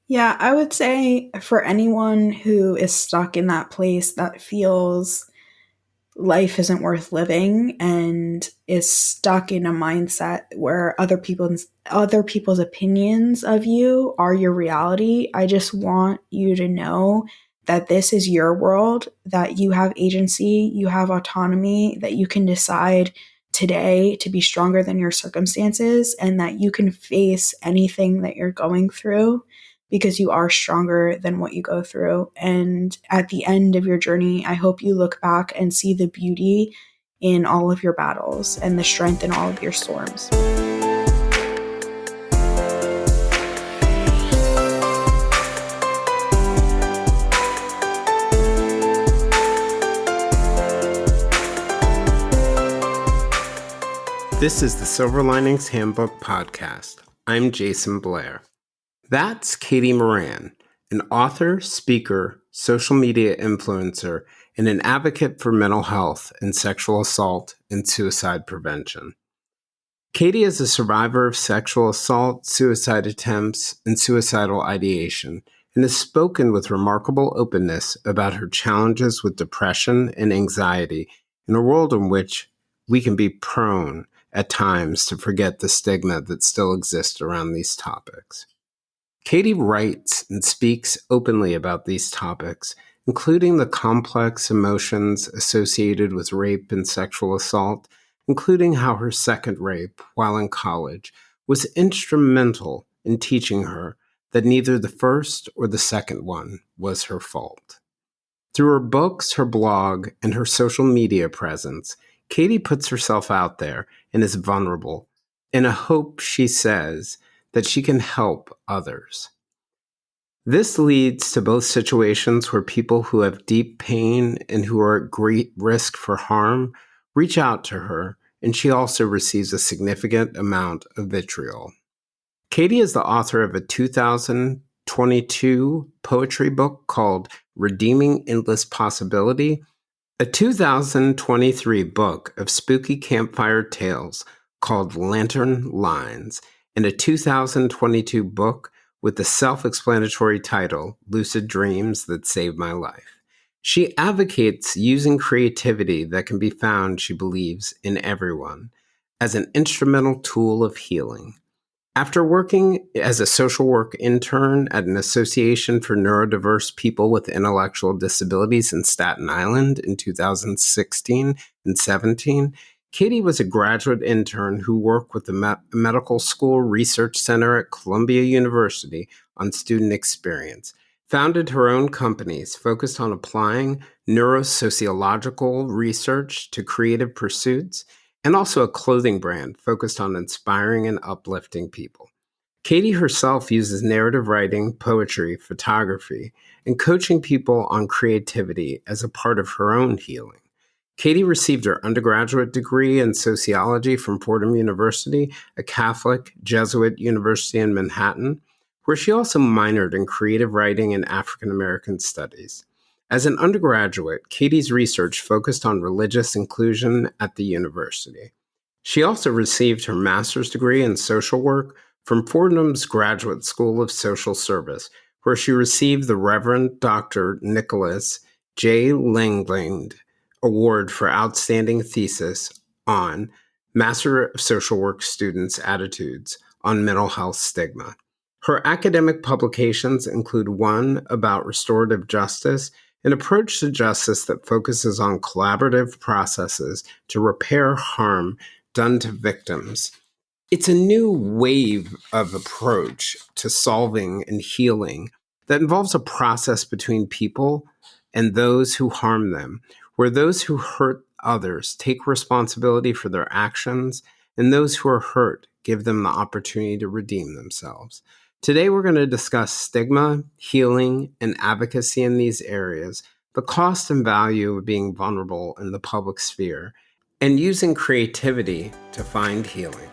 Yeah, I would say for anyone who is stuck in that place that feels life isn't worth living and is stuck in a mindset where other people's opinions of you are your reality, I just want you to know that this is your world, that you have agency, you have autonomy, that you can decide today to be stronger than your circumstances, and that you can face anything that you're going through because you are stronger than what you go through. And at the end of your journey, I hope you look back and see the beauty in all of your battles and the strength in all of your storms. This is the Silver Linings Handbook podcast. I'm Jason Blair. That's Katie Moran, an author, speaker, social media influencer, and an advocate for mental health and sexual assault and suicide prevention. Katie is a survivor of sexual assault, suicide attempts, and suicidal ideation, and has spoken with remarkable openness about her challenges with depression and anxiety in a world in which we can be prone at times to forget the stigma that still exists around these topics. Katie writes and speaks openly about these topics, including the complex emotions associated with rape and sexual assault, including how her second rape, while in college, was instrumental in teaching her that neither the first or the second one was her fault. Through her books, her blog, and her social media presence, Katie puts herself out there and is vulnerable in a hope, she says, that she can help others. This leads to both situations where people who have deep pain and who are at great risk for harm reach out to her, and she also receives a significant amount of vitriol. Katie is the author of a 2022 poetry book called Redeeming Endless Possibility, a 2023 book of spooky campfire tales called Lantern Lines, and a 2022 book with the self-explanatory title, Lucid Dreams That Saved My Life. She advocates using creativity that can be found, she believes, in everyone, as an instrumental tool of healing. After working as a social work intern at an association for neurodiverse people with intellectual disabilities in Staten Island in 2016 and 17, Katie was a graduate intern who worked with the Medical School Research Center at Columbia University on student experience, founded her own companies focused on applying neurosociological research to creative pursuits, and also a clothing brand focused on inspiring and uplifting people. Katie herself uses narrative writing, poetry, photography, and coaching people on creativity as a part of her own healing. Katie received her undergraduate degree in sociology from Fordham University, a Catholic Jesuit university in Manhattan, where she also minored in creative writing and African American studies. As an undergraduate, Katie's research focused on religious inclusion at the university. She also received her master's degree in social work from Fordham's Graduate School of Social Service, where she received the Reverend Dr. Nicholas J. Langland Award for Outstanding Thesis on Master of Social Work Students' Attitudes on Mental Health Stigma. Her academic publications include one about restorative justice, an approach to justice that focuses on collaborative processes to repair harm done to victims. It's a new wave of approach to solving and healing that involves a process between people and those who harm them, where those who hurt others take responsibility for their actions, and those who are hurt give them the opportunity to redeem themselves. Today, we're going to discuss stigma, healing, and advocacy in these areas, the cost and value of being vulnerable in the public sphere, and using creativity to find healing.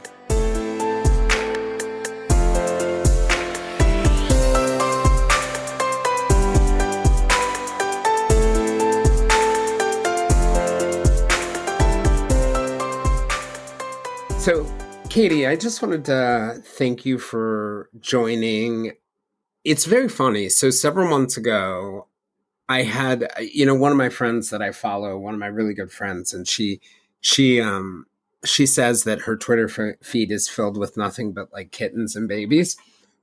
So, Katie, I just wanted to thank you for joining It's very funny. So several months ago, I had, one of my friends that I follow, one of my really good friends, and she she says that her Twitter feed is filled with nothing but like kittens and babies.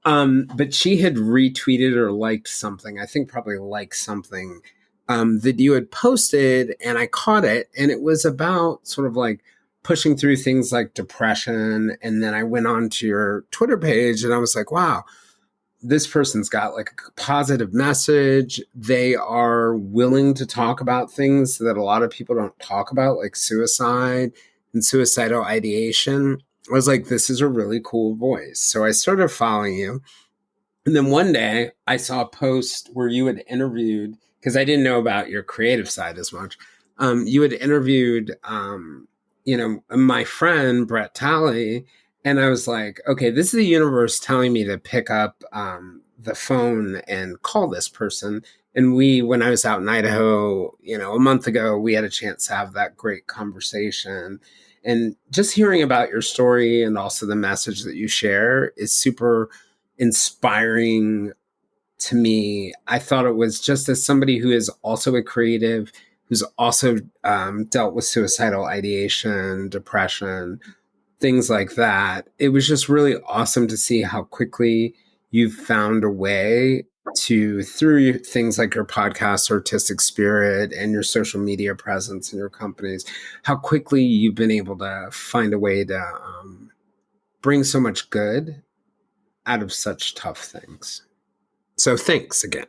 But she had retweeted or liked something. I think probably liked something that you had posted, and I caught it, and it was about sort of like pushing through things like depression. And then I went on to your Twitter page, and I was like, wow, this person's got like a positive message. They are willing to talk about things that a lot of people don't talk about, like suicide and suicidal ideation. I was like, this is a really cool voice. So I started following you. And then one day I saw a post where you had interviewed, because I didn't know about your creative side as much. You had interviewed, my friend Brett Talley, and I was like, okay, this is the universe telling me to pick up the phone and call this person. And when I was out in Idaho, a month ago, we had a chance to have that great conversation. And just hearing about your story and also the message that you share is super inspiring to me. I thought it was just as somebody who is also a creative, who's also dealt with suicidal ideation, depression, things like that. It was just really awesome to see how quickly you've found a way to, through things like your podcast, Artistic Spirit, and your social media presence in your companies, how quickly you've been able to find a way to bring so much good out of such tough things. So thanks again.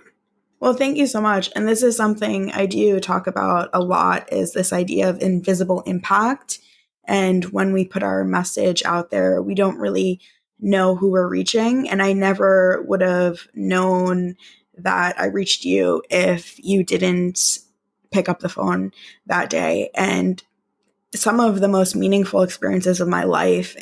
Well, thank you so much. And this is something I do talk about a lot, is this idea of invisible impact. And when we put our message out there, we don't really know who we're reaching. And I never would have known that I reached you if you didn't pick up the phone that day. And some of the most meaningful experiences of my life,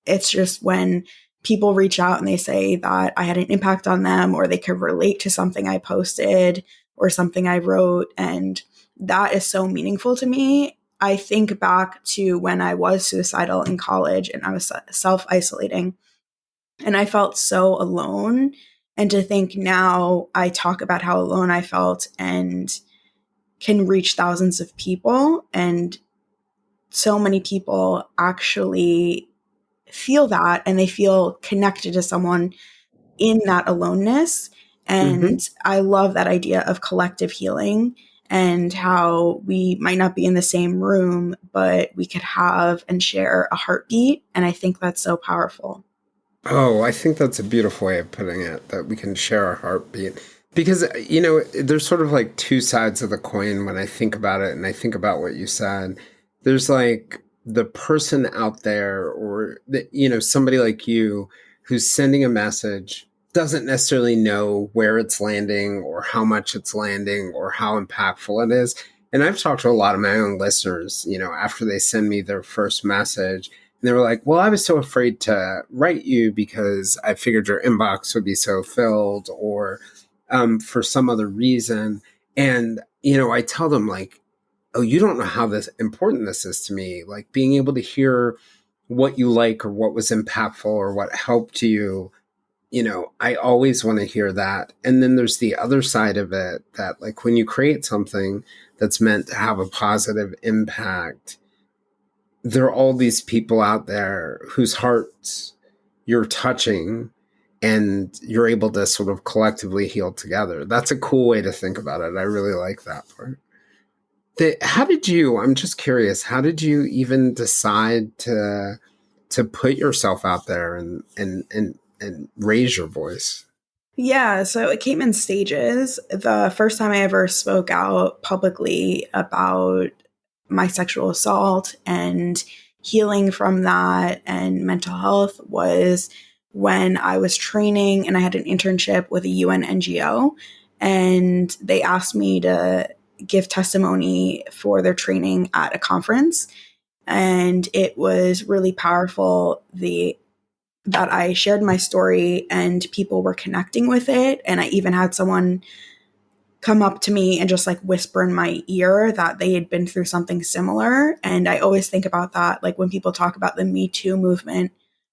it's just when people reach out and they say that I had an impact on them, or they could relate to something I posted or something I wrote. And that is so meaningful to me. I think back to when I was suicidal in college and I was self-isolating, and I felt so alone. And to think now I talk about how alone I felt and can reach thousands of people, and so many people actually feel that, and they feel connected to someone in that aloneness. Mm-hmm. And I love that idea of collective healing, and how we might not be in the same room, but we could have and share a heartbeat. And I think that's so powerful. Oh, I think that's a beautiful way of putting it, that we can share our heartbeat. Because, there's sort of like two sides of the coin when I think about it, and I think about what you said. There's like the person out there, or somebody like you who's sending a message, doesn't necessarily know where it's landing or how much it's landing or how impactful it is. And I've talked to a lot of my own listeners, after they send me their first message, and they were like, well, I was so afraid to write you because I figured your inbox would be so filled, or for some other reason. And, I tell them, like, oh, you don't know how important this is to me. Like, being able to hear what you like, or what was impactful, or what helped you. I always want to hear that. And then there's the other side of it, that like when you create something that's meant to have a positive impact, there are all these people out there whose hearts you're touching, and you're able to sort of collectively heal together. That's a cool way to think about it. I really like that part. I'm just curious, how did you even decide to put yourself out there and raise your voice? Yeah, so it came in stages. The first time I ever spoke out publicly about my sexual assault and healing from that and mental health was when I was training, and I had an internship with a UN NGO, and they asked me to give testimony for their training at a conference. And it was really powerful, the that I shared my story and people were connecting with it. And I even had someone come up to me and just like whisper in my ear that they had been through something similar. And I always think about that, like when people talk about the Me Too movement,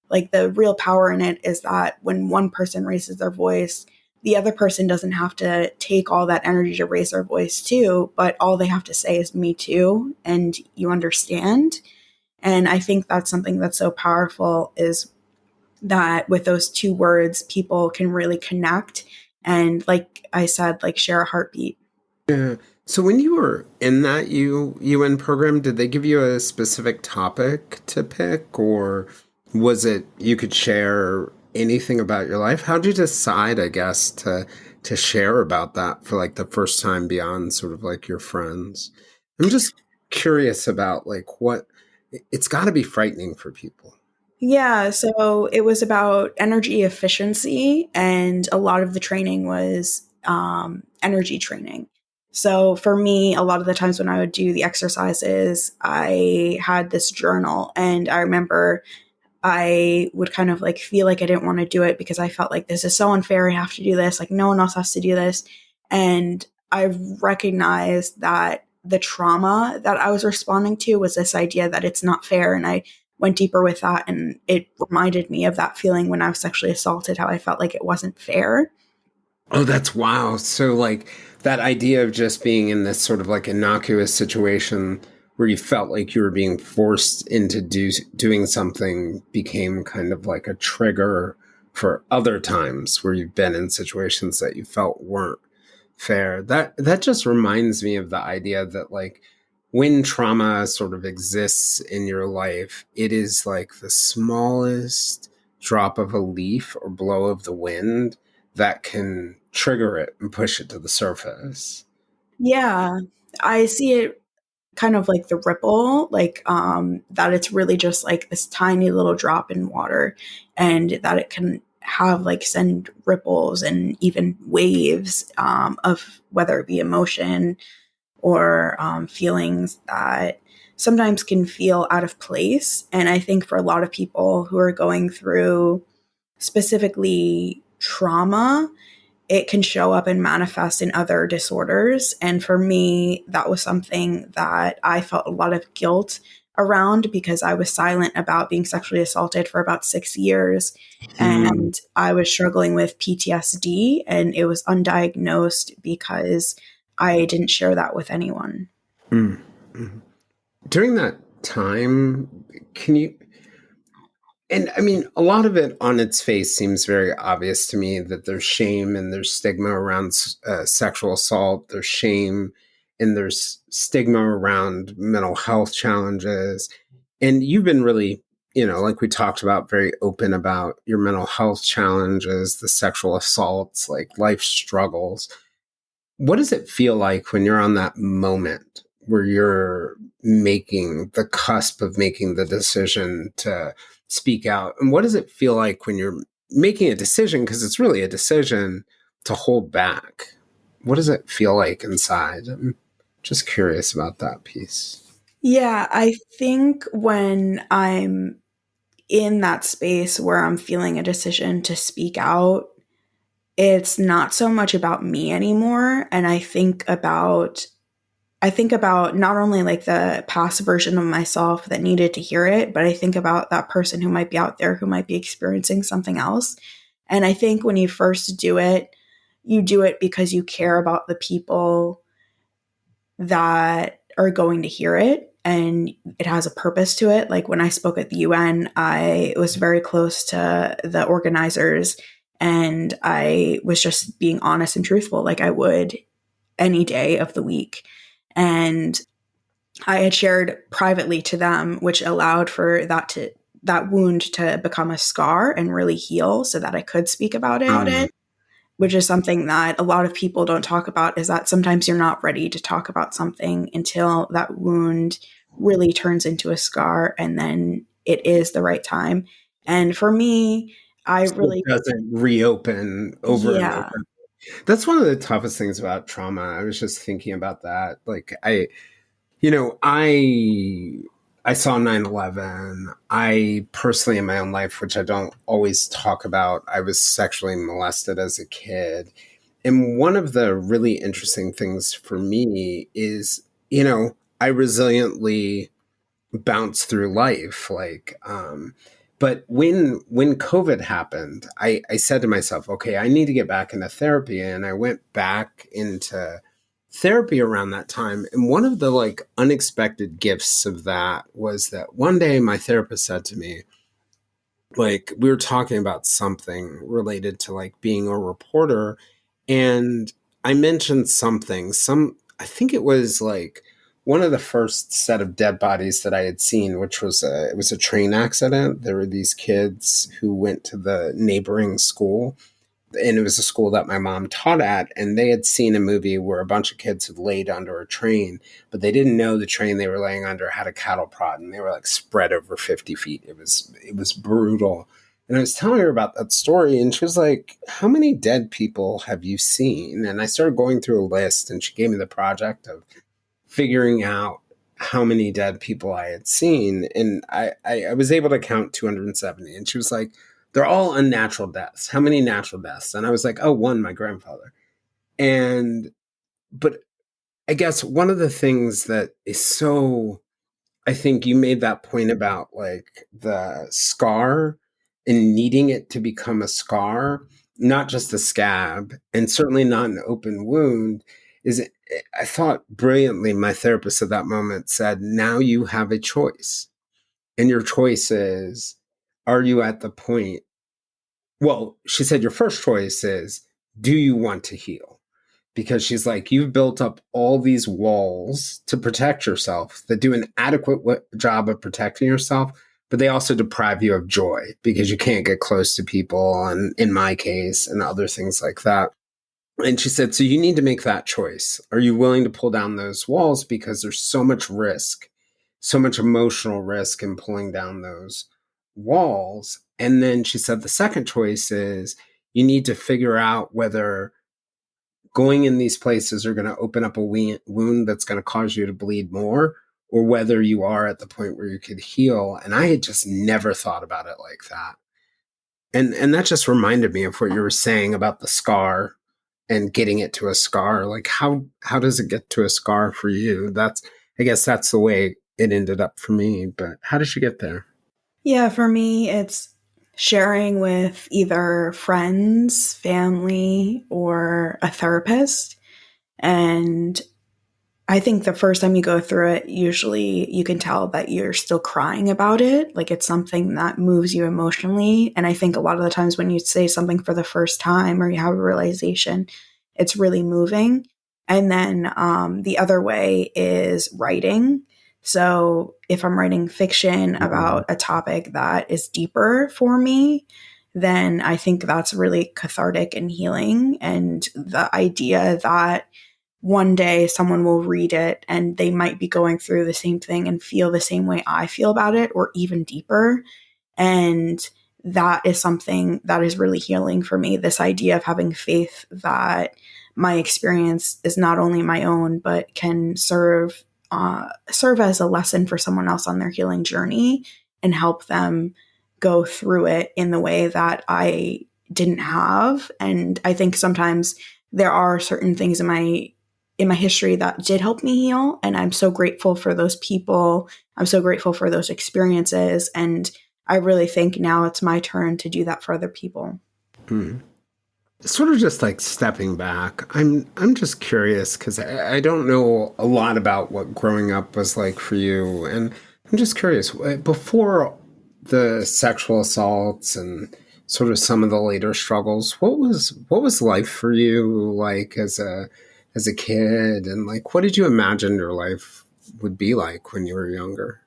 like the real power in it is that when one person raises their voice, the other person doesn't have to take all that energy to raise their voice too, but all they have to say is me too, and you understand. And I think that's something that's so powerful, is that with those two words, people can really connect and, like I said, like share a heartbeat. Yeah. So when you were in that UN program, did they give you a specific topic to pick, or was it you could share anything about your life? How'd you decide, I guess, to share about that for like the first time beyond sort of like your friends? I'm just curious about like what it's got to be frightening for people. Yeah, so it was about energy efficiency, and a lot of the training was energy training. So for me, a lot of the times when I would do the exercises, I had this journal, and I remember I would kind of like feel like I didn't want to do it because I felt like this is so unfair. I have to do this. Like no one else has to do this. And I recognized that the trauma that I was responding to was this idea that it's not fair. And I went deeper with that. And it reminded me of that feeling when I was sexually assaulted, how I felt like it wasn't fair. Oh, that's wow. So, like, that idea of just being in this sort of like innocuous situation where you felt like you were being forced into doing something became kind of like a trigger for other times where you've been in situations that you felt weren't fair. That just reminds me of the idea that like when trauma sort of exists in your life, it is like the smallest drop of a leaf or blow of the wind that can trigger it and push it to the surface. Yeah. I see it kind of like the ripple, like that it's really just like this tiny little drop in water, and that it can have like send ripples and even waves of whether it be emotion or feelings that sometimes can feel out of place. And I think for a lot of people who are going through specifically trauma, it can show up and manifest in other disorders. And for me, that was something that I felt a lot of guilt around because I was silent about being sexually assaulted for about 6 years. Mm, And I was struggling with PTSD, and it was undiagnosed because I didn't share that with anyone. mm, mm. During that time, can you and I mean, a lot of it on its face seems very obvious to me that there's shame and there's stigma around sexual assault. There's shame and there's stigma around mental health challenges. And you've been really, like we talked about, very open about your mental health challenges, the sexual assaults, like life struggles. What does it feel like when you're on that moment where you're making the cusp of making the decision to speak out? And what does it feel like when you're making a decision? Because it's really a decision to hold back. What does it feel like inside? I'm just curious about that piece. Yeah, I think when I'm in that space where I'm feeling a decision to speak out, it's not so much about me anymore. And I think about not only like the past version of myself that needed to hear it, but I think about that person who might be out there who might be experiencing something else. And I think when you first do it, you do it because you care about the people that are going to hear it, and it has a purpose to it. Like when I spoke at the UN, I was very close to the organizers, and I was just being honest and truthful like I would any day of the week. And I had shared privately to them, which allowed for that wound to become a scar and really heal so that I could speak about Mm. it, which is something that a lot of people don't talk about, is that sometimes you're not ready to talk about something until that wound really turns into a scar, and then it is the right time. And for me, I So it really, doesn't reopen over and yeah. over. That's one of the toughest things about trauma. I was just thinking about that. Like You know, I saw 9/11. I personally in my own life, which I don't always talk about, I was sexually molested as a kid. And one of the really interesting things for me is, I resiliently bounce through life. Like, But when COVID happened, I said to myself, okay, I need to get back into therapy. And I went back into therapy around that time. And one of the like unexpected gifts of that was that one day my therapist said to me, like, we were talking about something related to like being a reporter, and I mentioned something, I think it was like one of the first set of dead bodies that I had seen, which was it was a train accident. There were these kids who went to the neighboring school, and it was a school that my mom taught at, and they had seen a movie where a bunch of kids had laid under a train, but they didn't know the train they were laying under had a cattle prod, and they were like spread over 50 feet. It was brutal. And I was telling her about that story, and she was like, how many dead people have you seen? And I started going through a list, and she gave me the project of figuring out how many dead people I had seen. And I was able to count 270. And she was like, they're all unnatural deaths. How many natural deaths? And I was like, oh, one, my grandfather. And, but I guess one of the things that is so, I think you made that point about like the scar and needing it to become a scar, not just a scab, and certainly not an open wound. Is I thought brilliantly, my therapist at that moment said, now you have a choice. And your choice is, are you at the point? Well, she said, your first choice is, do you want to heal? Because she's like, you've built up all these walls to protect yourself that do an adequate job of protecting yourself, but they also deprive you of joy because you can't get close to people. And in my case, and other things like that. And she said, so you need to make that choice. Are you willing to pull down those walls? Because there's so much risk, so much emotional risk in pulling down those walls. And then she said, the second choice is you need to figure out whether going in these places are going to open up a wound that's going to cause you to bleed more, or whether you are at the point where you could heal. And I had just never thought about it like that. And that just reminded me of what you were saying about the scar and getting it to a scar. Like how does it get to a scar for you? I guess that's the way it ended up for me. But how did you get there? Yeah, for me, it's sharing with either friends, family, or a therapist. And I think the first time you go through it, usually you can tell that you're still crying about it. Like it's something that moves you emotionally. And I think a lot of the times when you say something for the first time or you have a realization, it's really moving. And then the other way is writing. So if I'm writing fiction Mm-hmm. about a topic that is deeper for me, then I think that's really cathartic and healing. And the idea that one day someone will read it and they might be going through the same thing and feel the same way I feel about it or even deeper. And that is something that is really healing for me. This idea of having faith that my experience is not only my own, but can serve as a lesson for someone else on their healing journey and help them go through it in the way that I didn't have. And I think sometimes there are certain things in my history that did help me heal. And I'm so grateful for those people. I'm so grateful for those experiences. And I really think now it's my turn to do that for other people. Hmm. Sort of just like stepping back. I'm just curious because I don't know a lot about what growing up was like for you, and I'm just curious before the sexual assaults and sort of some of the later struggles. What was life for you like as a kid, and like what did you imagine your life would be like when you were younger?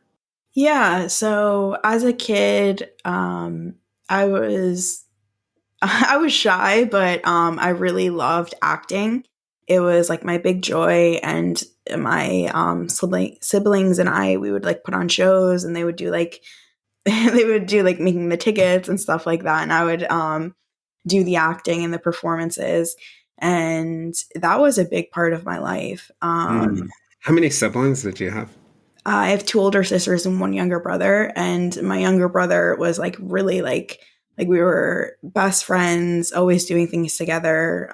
Yeah. So as a kid, I was I was shy, but I really loved acting. It was like my big joy, and my siblings and I, we would like put on shows, and they would do like they would do like making the tickets and stuff like that, and I would do the acting and the performances, and that was a big part of my life. Mm. How many siblings did you have? I have two older sisters and one younger brother, and my younger brother was like really like we were best friends, always doing things together.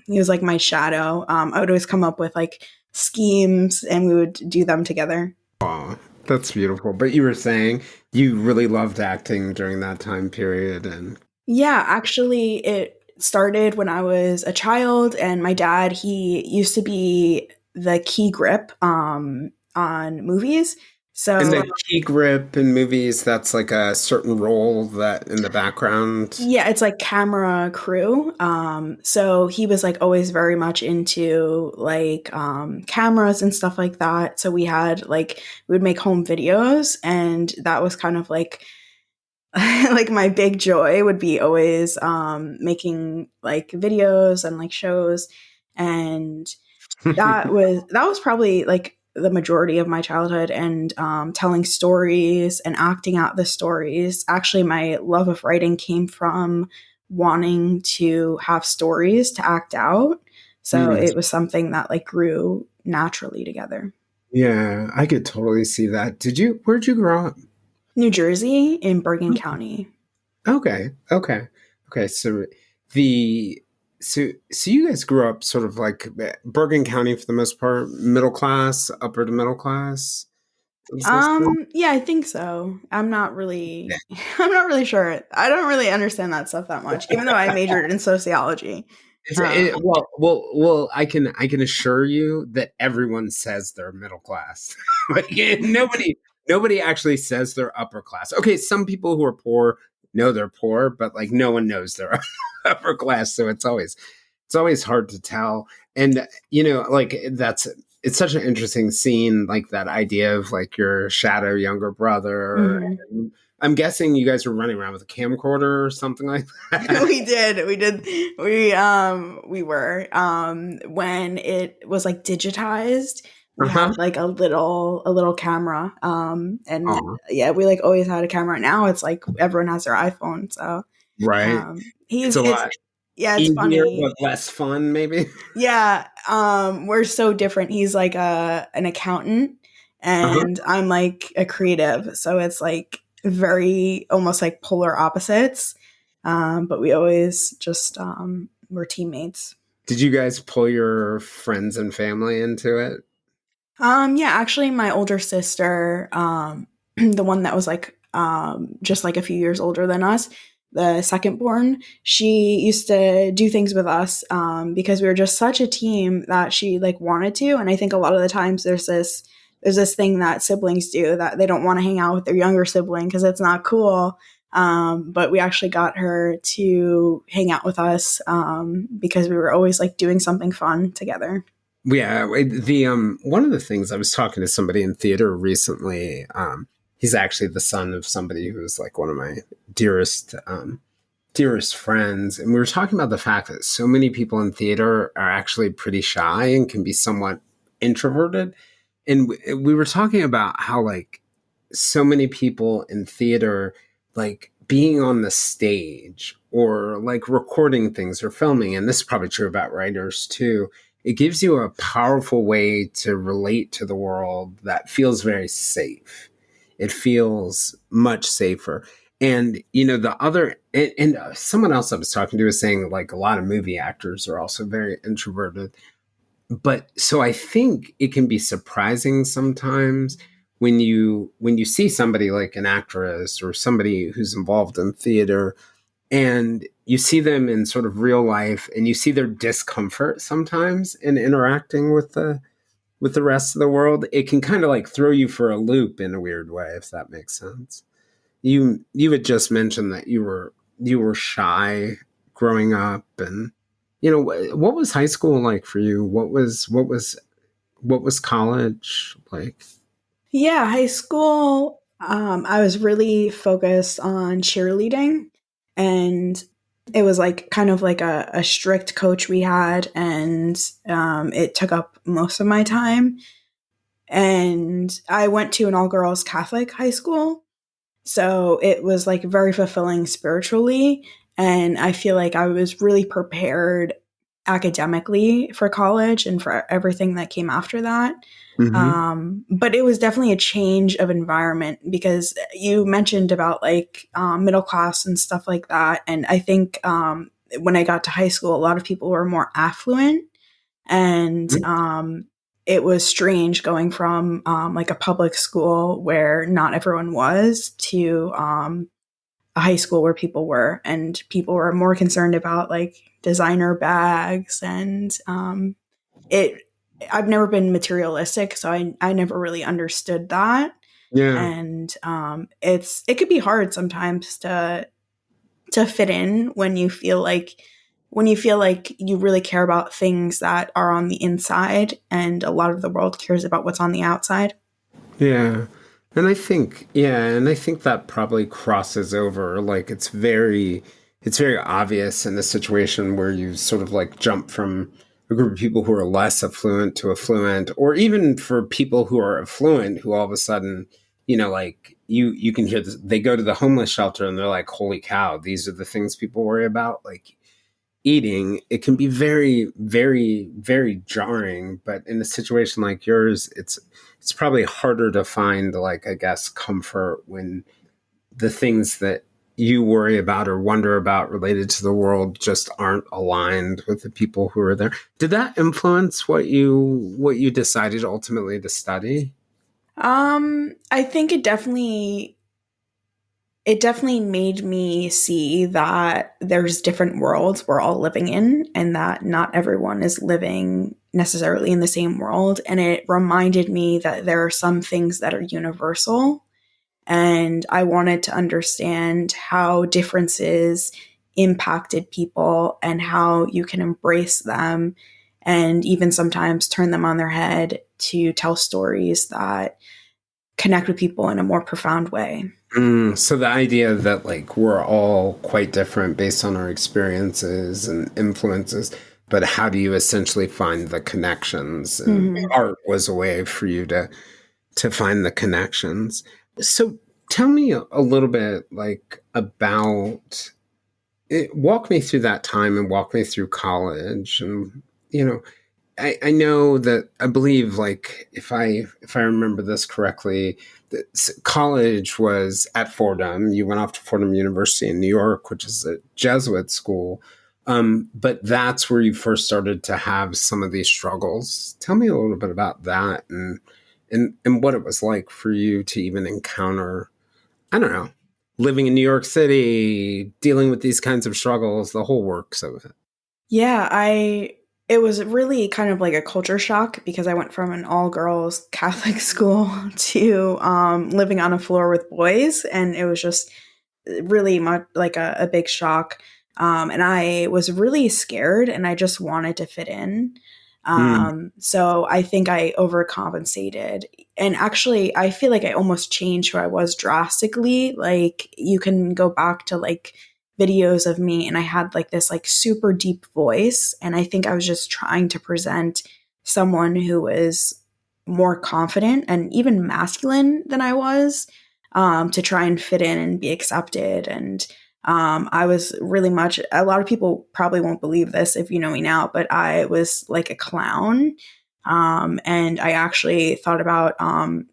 He was like my shadow. I would always come up with like schemes, and we would do them together. Aw. That's beautiful. But you were saying you really loved acting during that time period, and Yeah, actually, it started when I was a child, and my dad, he used to be the key grip on movies. in So, the key grip in movies, that's like a certain role that in the background. yeah, it's like camera crew. So he was like always very much into like cameras and stuff like that. So we had like we would make home videos, and that was kind of like like my big joy would be always making like videos and like shows, and that was probably like the majority of my childhood, and telling stories and acting out the stories. Actually, my love of writing came from wanting to have stories to act out, so Hmm. it was something that like grew naturally together. Yeah, I could totally see that. Where'd you grow up? New Jersey in Bergen County. Okay, okay, okay. The so you guys grew up sort of like Bergen County for the most part, middle class, upper to middle class. Is this Yeah, I think so. I'm not yeah. really I'm not really sure. I don't really understand that stuff that much, even though I majored in sociology. Um, Well. I can assure you that everyone says they're middle class. Like nobody actually says they're upper class. Okay, some people who are poor know they're poor, but like no one knows they're upper class. So it's always hard to tell. And like it's such an interesting scene, like that idea of like your shadow younger brother. mhm. And I'm guessing you guys were running around with a camcorder or something like that. We were when it was like digitized, we Uh-huh. had like a little camera, and Oh, yeah, we like always had a camera. Now it's like everyone has their iPhone, so right. It's he's a it's lot yeah, it's easier funny. but less fun, maybe. Yeah, we're so different. He's like an accountant, Uh-huh. and I'm like a creative, so it's like very almost like polar opposites. But we always just were teammates. Did you guys pull your friends and family into it? Yeah, actually, my older sister, the one that was like just like a few years older than us, the second born, she used to do things with us because we were just such a team that she like wanted to. And I think a lot of the times there's this thing that siblings do that they don't want to hang out with their younger sibling because it's not cool. But we actually got her to hang out with us because we were always like doing something fun together. Yeah, the one of the things I was talking to somebody in theater recently. He's actually the son of somebody who was like one of my dearest friends, and we were talking about the fact that so many people in theater are actually pretty shy and can be somewhat introverted. And we were talking about how like so many people in theater, like being on the stage or like recording things or filming, and this is probably true about writers too, it gives you a powerful way to relate to the world that feels very safe. It feels much safer. And the other and someone else I was talking to was saying like a lot of movie actors are also very introverted, but so I think it can be surprising sometimes when you see somebody like an actress or somebody who's involved in theater, and you see them in sort of real life and you see their discomfort sometimes in interacting with the rest of the world. It can kind of like throw you for a loop in a weird way, if that makes sense. You had just mentioned that you were shy growing up, and what was high school like for you? What was college like? Yeah, high school, I was really focused on cheerleading, and it was like kind of like a strict coach we had, and it took up most of my time. And I went to an all girls Catholic high school, so it was like very fulfilling spiritually. And I feel like I was really prepared academically for college and for everything that came after that. Hmm. But it was definitely a change of environment because you mentioned about like middle class and stuff like that. And I think when I got to high school, a lot of people were more affluent, and it was strange going from like a public school where not everyone was to a high school where people were, and people were more concerned about like designer bags and it. I've never been materialistic, so I never really understood that, Yeah. and it could be hard sometimes to fit in when you feel like you really care about things that are on the inside and a lot of the world cares about what's on the outside. Yeah. And I think that probably crosses over. Like it's very obvious in a situation where you sort of like jump from a group of people who are less affluent to affluent, or even for people who are affluent who all of a sudden, like you can hear this, they go to the homeless shelter and they're like, holy cow, these are the things people worry about. Like eating, it can be very, very, very jarring. But in a situation like yours, it's probably harder to find, like, I guess, comfort when the things that you worry about or wonder about related to the world just aren't aligned with the people who are there. Did that influence what you decided ultimately to study? I think it definitely made me see that there's different worlds we're all living in and that not everyone is living necessarily in the same world, and it reminded me that there are some things that are universal, and I wanted to understand how differences impacted people and how you can embrace them and even sometimes turn them on their head to tell stories that connect with people in a more profound way. So the idea that like we're all quite different based on our experiences and influences, but how do you essentially find the connections? And Mm-hmm. art was a way for you to find the connections. So tell me a little bit like about it, walk me through that time and walk me through college. And you know I know that I believe, like, if I remember this correctly, that college was at Fordham. You went off to Fordham University in New York, which is a Jesuit school. But that's where you first started to have some of these struggles. Tell me a little bit about that and what it was like for you to even encounter, I don't know, living in New York City, dealing with these kinds of struggles, the whole works of it. Yeah, I it was really kind of like a culture shock because I went from an all girls Catholic school to living on a floor with boys, and it was just really much like a big shock. And I was really scared and I just wanted to fit in. Mm. So I think I overcompensated. And actually, I feel like I almost changed who I was drastically. Like, you can go back to like videos of me, and I had like this like super deep voice. And I think I was just trying to present someone who was more confident and even masculine than I was, to try and fit in and be accepted. And I was really much, a lot of people probably won't believe this if you know me now, but I was like a clown. And I actually thought about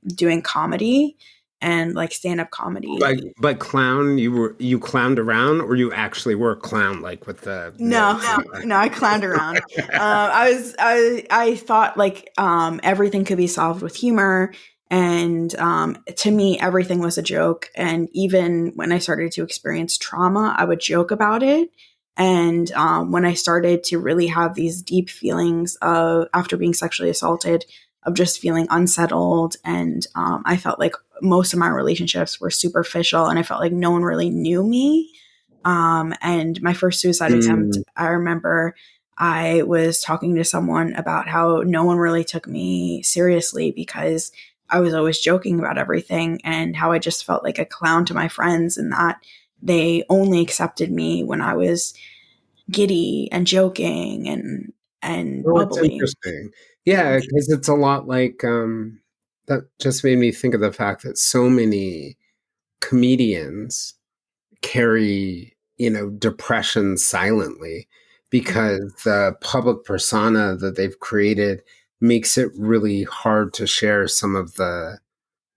doing comedy and like stand up comedy. But clown, you clowned around, or you actually were a clown, like with the No, nose and no, I clowned around. I thought like everything could be solved with humor, and to me, everything was a joke. And even when I started to experience trauma, I would joke about it. And when I started to really have these deep feelings of after being sexually assaulted, of just feeling unsettled, and I felt like most of my relationships were superficial, and I felt like no one really knew me. And my first suicide attempt, mm, I remember I was talking to someone about how no one really took me seriously because I was always joking about everything, and how I just felt like a clown to my friends, and that they only accepted me when I was giddy and joking and oh, it's bubbly. interesting. Yeah, because it's a lot like that. Just made me think of the fact that so many comedians carry, depression silently because the public persona that they've created makes it really hard to share some of the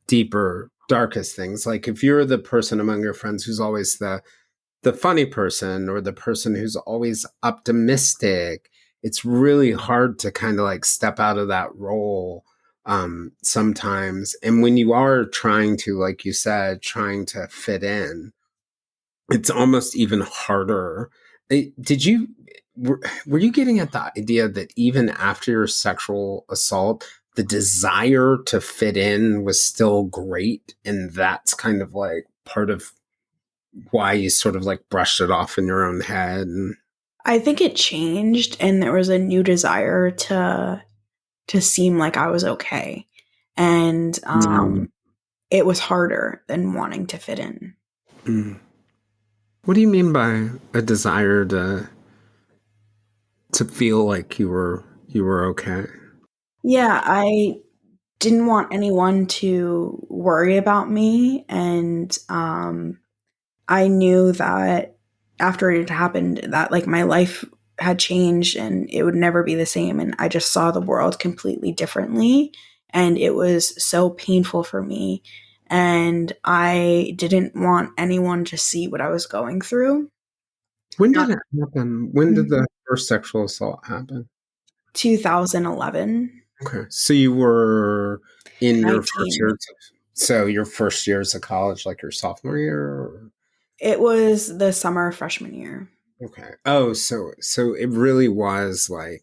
deeper, darkest things. Like if you're the person among your friends who's always the funny person, or the person who's always optimistic, it's really hard to kind of like step out of that role sometimes. And when you are trying to, like you said, trying to fit in, it's almost even harder. Did you were you getting at the idea that even after your sexual assault, the desire to fit in was still great, and that's kind of like part of why you sort of like brushed it off in your own head? And I think it changed and there was a new desire to seem like I was okay. And mm, it was harder than wanting to fit in. mm. What do you mean by a desire to feel like you were okay? Yeah, I didn't want anyone to worry about me. And I knew that after it had happened, that like my life had changed and it would never be the same. And I just saw the world completely differently. And it was so painful for me. And I didn't want anyone to see what I was going through. When did Not it happen? When did the first sexual assault happen? 2011, Okay. So you were in your first 19. years so your first years of college, like your sophomore year? Or? It was the summer of freshman year. Okay. Oh, so it really was like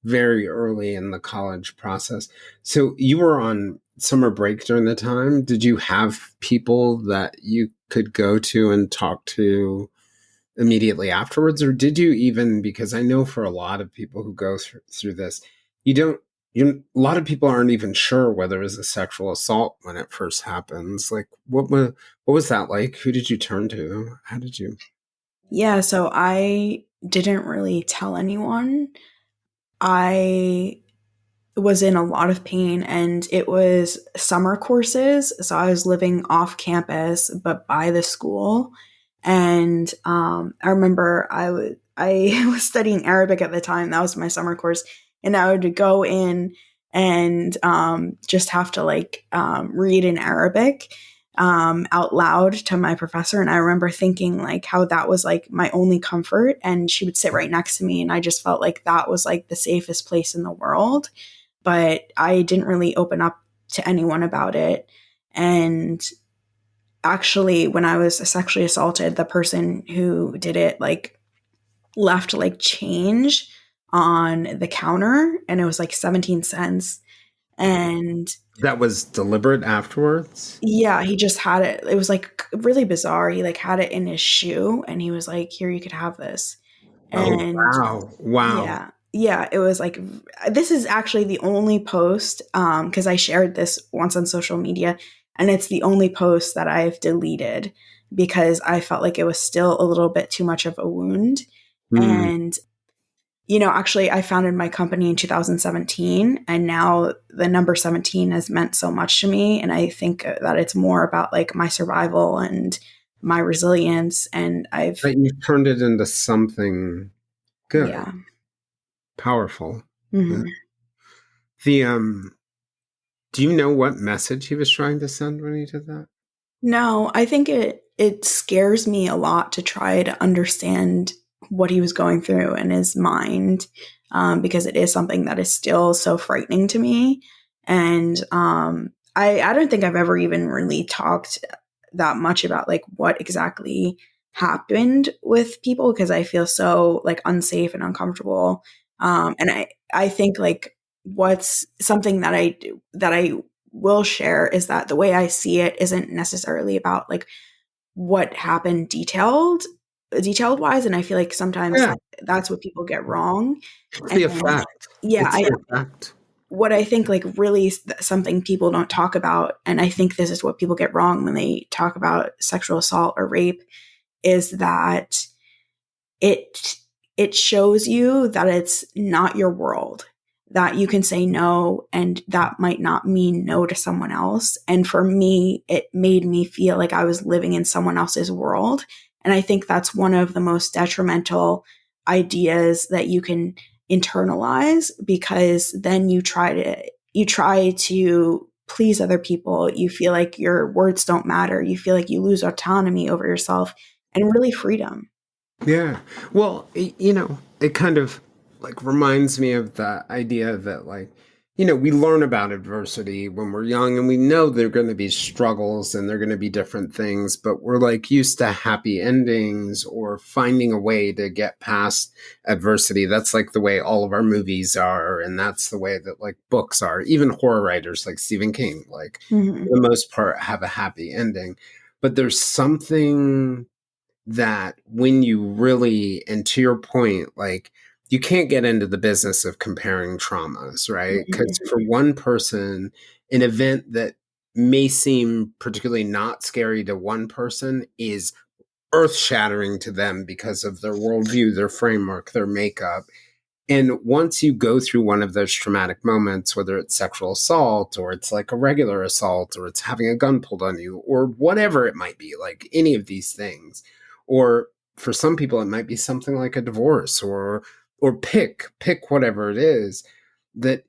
very early in the college process. So you were on summer break during the time. Did you have people that you could go to and talk to immediately afterwards, or did you even, because I know for a lot of people who go through this, you don't a lot of people aren't even sure whether it was a sexual assault when it first happens. Like what was that like? Who did you turn to? How did you? Yeah, so I didn't really tell anyone. I was in a lot of pain and it was summer courses. So I was living off campus, but by the school. And I remember I was studying Arabic at the time. That was my summer course. And I would go in and just have to like read in Arabic out loud to my professor. And I remember thinking like how that was like my only comfort. And she would sit right next to me. And I just felt like that was like the safest place in the world, but I didn't really open up to anyone about it. And actually, when I was sexually assaulted, the person who did it like left like change on the counter and it was like 17 cents. And That was deliberate afterwards? yeah, he just had it. It was like really bizarre. He like had it in his shoe and he was like, "Here, you could have this." Oh And wow. Wow. yeah. Yeah, it was like this is actually the only post because I shared this once on social media and it's the only post that I've deleted because I felt like it was still a little bit too much of a wound. Hmm. And actually I founded my company in 2017 and now the number 17 has meant so much to me and I think that it's more about like my survival and my resilience and I've But you turned it into something good, yeah. powerful. Yeah. Mhm. The do you know what message he was trying to send when he did that? No, I think it scares me a lot to try to understand what he was going through in his mind, because it is something that is still so frightening to me. And I don't think I've ever even really talked that much about like what exactly happened with people because I feel so like unsafe and uncomfortable. And I think like what's something that I will share is that the way I see it isn't necessarily about like what happened detailed wise, and I feel like sometimes Yeah, that's what people get wrong. it's And the effect. yeah, It's I the effect. what I think like really something people don't talk about, and I think this is what people get wrong when they talk about sexual assault or rape, is that it it shows you that it's not your world, that you can say no and that might not mean no to someone else. And for me it made me feel like I was living in someone else's world, and I think that's one of the most detrimental ideas that you can internalize because then you try to please other people, you feel like your words don't matter, you feel like you lose autonomy over yourself and really freedom. Yeah. Well, you know, it kind of. like reminds me of the idea that like, we learn about adversity when we're young and we know there are going to be struggles and there are going to be different things, but we're like used to happy endings or finding a way to get past adversity. That's like the way all of our movies are, and that's the way that like books are. Even horror writers like Stephen King, like Hmm. for the most part have a happy ending. But there's something that when you really, and to your point, like you can't get into the business of comparing traumas, right? Because Hmm. for one person, an event that may seem particularly not scary to one person is earth shattering to them because of their worldview, their framework, their makeup. And once you go through one of those traumatic moments, whether it's sexual assault or it's like a regular assault or it's having a gun pulled on you or whatever it might be, like any of these things, or for some people it might be something like a divorce or pick whatever it is, that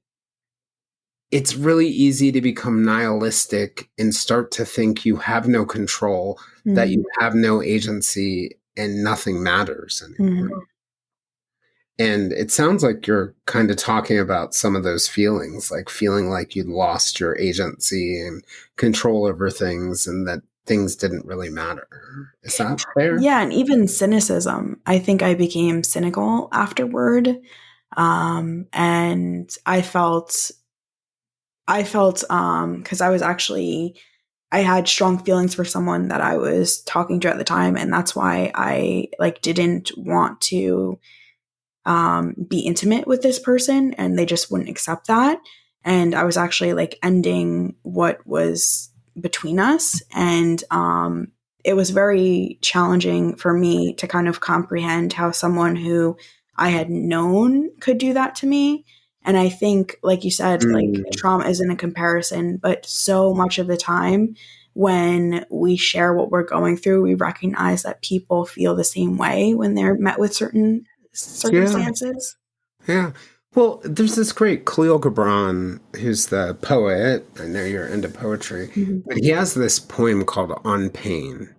it's really easy to become nihilistic and start to think you have no control, that Hmm. you have no agency and nothing matters anymore. Hmm. And it sounds like you're kind of talking about some of those feelings, like feeling like you'd lost your agency and control over things and that things didn't really matter. Is that fair? Yeah, and even cynicism. I think I became cynical afterward. And because I was actually, I had strong feelings for someone that I was talking to at the time, and that's why I like didn't want to be intimate with this person, and they just wouldn't accept that. And I was actually like ending what was between us. And it was very challenging for me to kind of comprehend how someone who I had known could do that to me. And I think, like you said, like Mm, trauma isn't a comparison, but so much of the time when we share what we're going through, we recognize that people feel the same way when they're met with certain yeah, circumstances. yeah. Well, there's this great Khalil Gibran, who's the poet. I know you're into poetry, Mhm. but he has this poem called On Pain.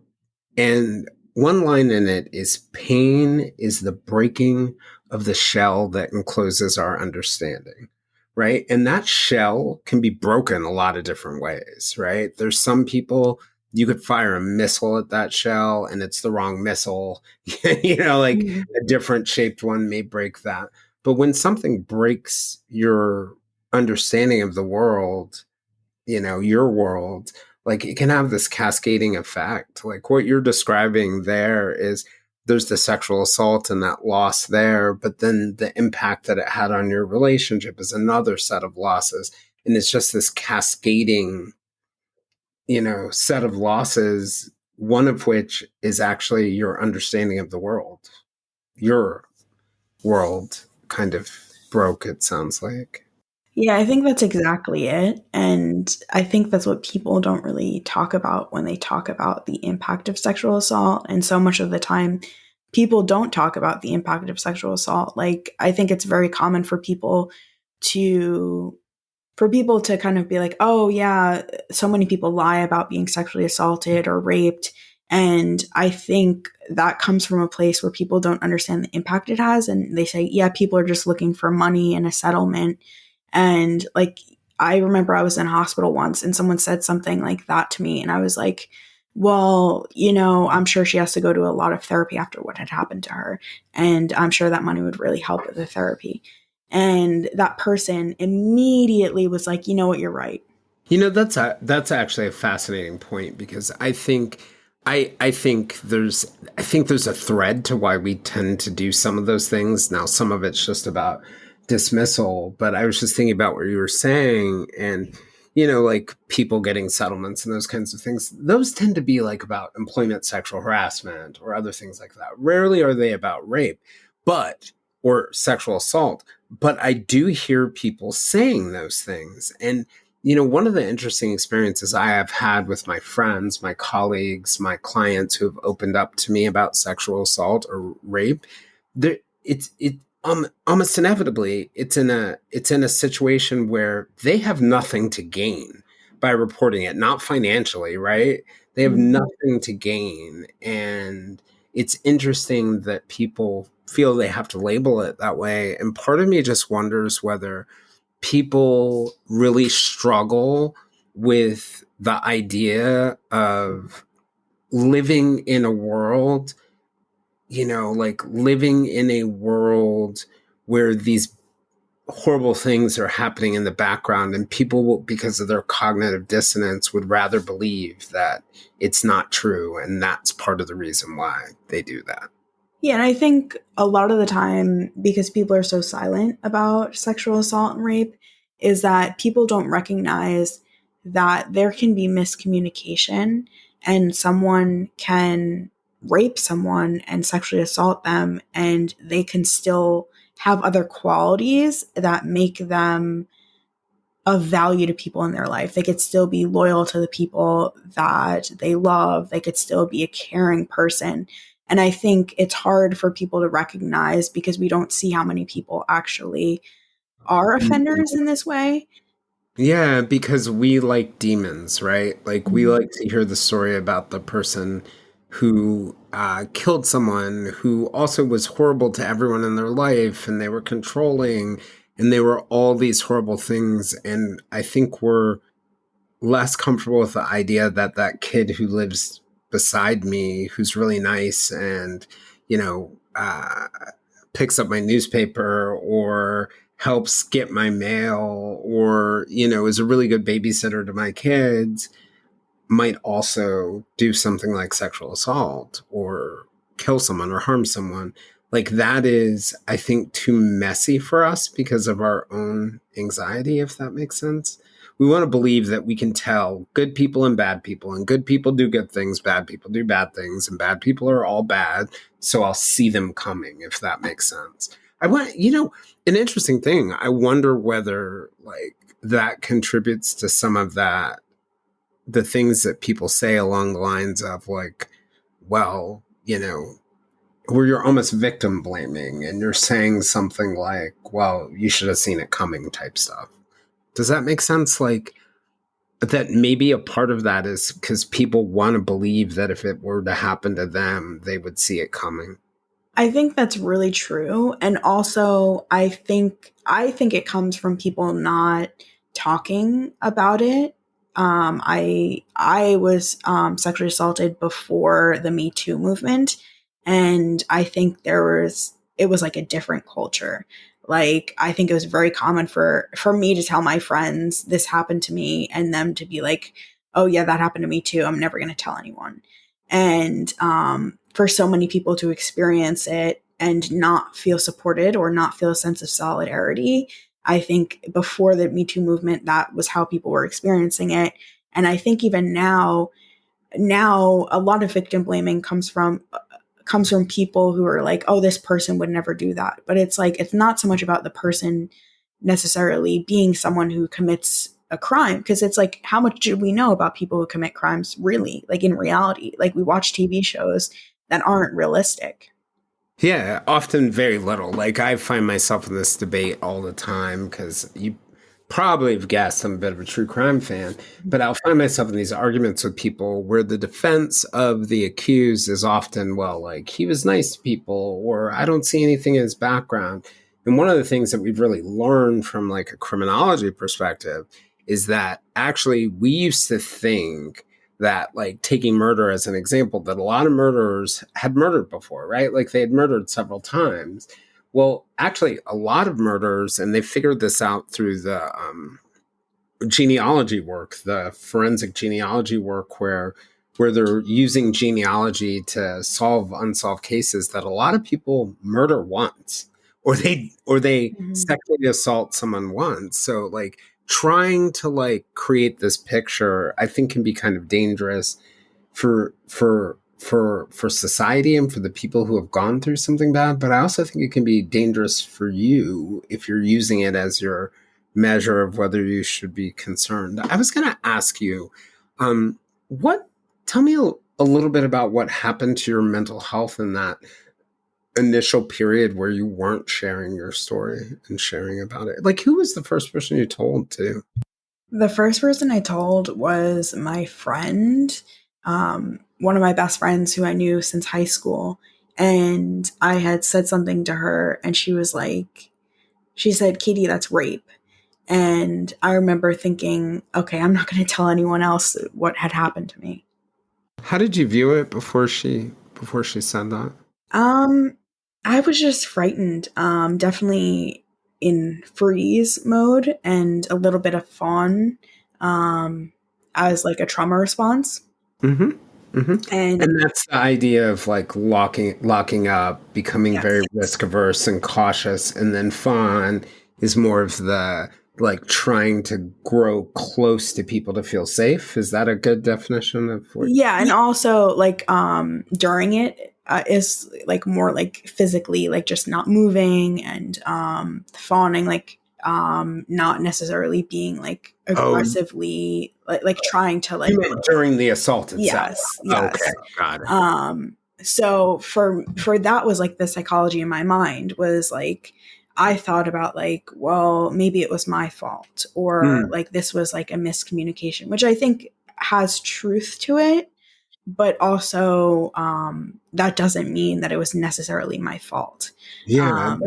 And one line in it is pain is the breaking of the shell that encloses our understanding, right? And that shell can be broken a lot of different ways, right? There's some people you could fire a missile at that shell and it's the wrong missile. Like Mhm. a different shaped one may break that. But when something breaks your understanding of the world, your world, like it can have this cascading effect. Like what you're describing there is there's the sexual assault and that loss there, but then the impact that it had on your relationship is another set of losses. And it's just this cascading, set of losses, one of which is actually your understanding of the world. Your world kind of broke, it sounds like. Yeah, I think that's exactly it. And I think that's what people don't really talk about when they talk about the impact of sexual assault. And so much of the time, people don't talk about the impact of sexual assault. Like, I think it's very common to for people to kind of be like, oh, yeah, so many people lie about being sexually assaulted or raped. And I think that comes from a place where people don't understand the impact it has. And they say, yeah, people are just looking for money and a settlement. And like, I remember I was in a hospital once and someone said something like that to me. And I was like, well, I'm sure she has to go to a lot of therapy after what had happened to her. And I'm sure that money would really help with the therapy. And that person immediately was like, you know what, you're right. That's actually a fascinating point because I think there's a thread to why we tend to do some of those things. Now, some of it's just about dismissal, but I was just thinking about what you were saying, and like people getting settlements and those kinds of things. Those tend to be like about employment, sexual harassment, or other things like that. Rarely are they about rape, but or sexual assault. But I do hear people saying those things, and one of the interesting experiences I have had with my friends, my colleagues, my clients who have opened up to me about sexual assault or rape, it almost inevitably it's in a situation where they have nothing to gain by reporting it, not financially, right? They have Mhm. nothing to gain, and it's interesting that people feel they have to label it that way. And part of me just wonders whether people really struggle with the idea of living in a world, like living in a world where these horrible things are happening in the background, and people will, because of their cognitive dissonance, would rather believe that it's not true, and that's part of the reason why they do that. Yeah, and I think a lot of the time, because people are so silent about sexual assault and rape, is that people don't recognize that there can be miscommunication and someone can rape someone and sexually assault them, and they can still have other qualities that make them of value to people in their life. They could still be loyal to the people that they love. They could still be a caring person. And I think it's hard for people to recognize because we don't see how many people actually are offenders in this way. Yeah, because we like demons, right? Like we Mhm. like to hear the story about the person who killed someone who also was horrible to everyone in their life, and they were controlling, and they were all these horrible things. And I think we're less comfortable with the idea that that kid who lives beside me, who's really nice and, you know, picks up my newspaper or helps get my mail or, is a really good babysitter to my kids, might also do something like sexual assault or kill someone or harm someone. Like that is, I think, too messy for us because of our own anxiety, if that makes sense. We want to believe that we can tell good people and good people do good things, bad people do bad things, and bad people are all bad. So I'll see them coming, if that makes sense. I want, an interesting thing. I wonder whether like that contributes to some of that, the things that people say along the lines of like, well, where you're almost victim blaming and you're saying something like, well, you should have seen it coming type stuff. Does that make sense? Like that maybe a part of that is because people want to believe that if it were to happen to them, they would see it coming. I think that's really true. And also I think it comes from people not talking about it. I was sexually assaulted before the Me Too movement, and I think it was like a different culture. Like I think it was very common for me to tell my friends this happened to me, and them to be like, "Oh yeah, that happened to me too. I'm never going to tell anyone." And for so many people to experience it and not feel supported or not feel a sense of solidarity, I think before the Me Too movement, that was how people were experiencing it. And I think even now a lot of victim blaming comes from people who are like, oh, this person would never do that. But it's like, it's not so much about the person necessarily being someone who commits a crime, because it's like, how much do we know about people who commit crimes really, like in reality? Like we watch TV shows that aren't realistic. Yeah, often very little. Like I find myself in this debate all the time because you probably have guessed I'm a bit of a true crime fan, but I'll find myself in these arguments with people where the defense of the accused is often, well, like he was nice to people, or I don't see anything in his background. And one of the things that we've really learned from like a criminology perspective is that actually we used to think that, like taking murder as an example, that a lot of murderers had murdered before, right? Like they had murdered several times. Well, actually, a lot of murders, and they figured this out through the genealogy work, the forensic genealogy work, where they're using genealogy to solve unsolved cases, that a lot of people murder once, or they Mhm. sexually assault someone once. So like trying to like create this picture, I think can be kind of dangerous for society and for the people who have gone through something bad. But I also think it can be dangerous for you if you're using it as your measure of whether you should be concerned. I was going to ask you, what? Tell me a little bit about what happened to your mental health in that initial period where you weren't sharing your story and sharing about it. Like, who was the first person you told to? The first person I told was my friend. one of my best friends who I knew since high school, and I had said something to her, and she said, Katie, that's rape. And I remember thinking, okay, I'm not going to tell anyone else what had happened to me. How did you view it before she said that? Um, I was just frightened. Definitely in freeze mode and a little bit of fawn, um, as like a trauma response. Hmm. Hmm. And And that's the idea of like locking up, becoming very yes, risk averse and cautious, and then fawn is more of the like trying to grow close to people to feel safe. Is that a good definition of what? yeah, and also like during it is like more like physically like just not moving and fawning like not necessarily being like Oh, aggressively like trying to you like meant during the assault itself. yes, Okay, yes. got it. So for that was like the psychology in my mind was like I thought about like, well, maybe it was my fault or Mm, like this was like a miscommunication, which I think has truth to it, but also that doesn't mean that it was necessarily my fault. yeah, Um,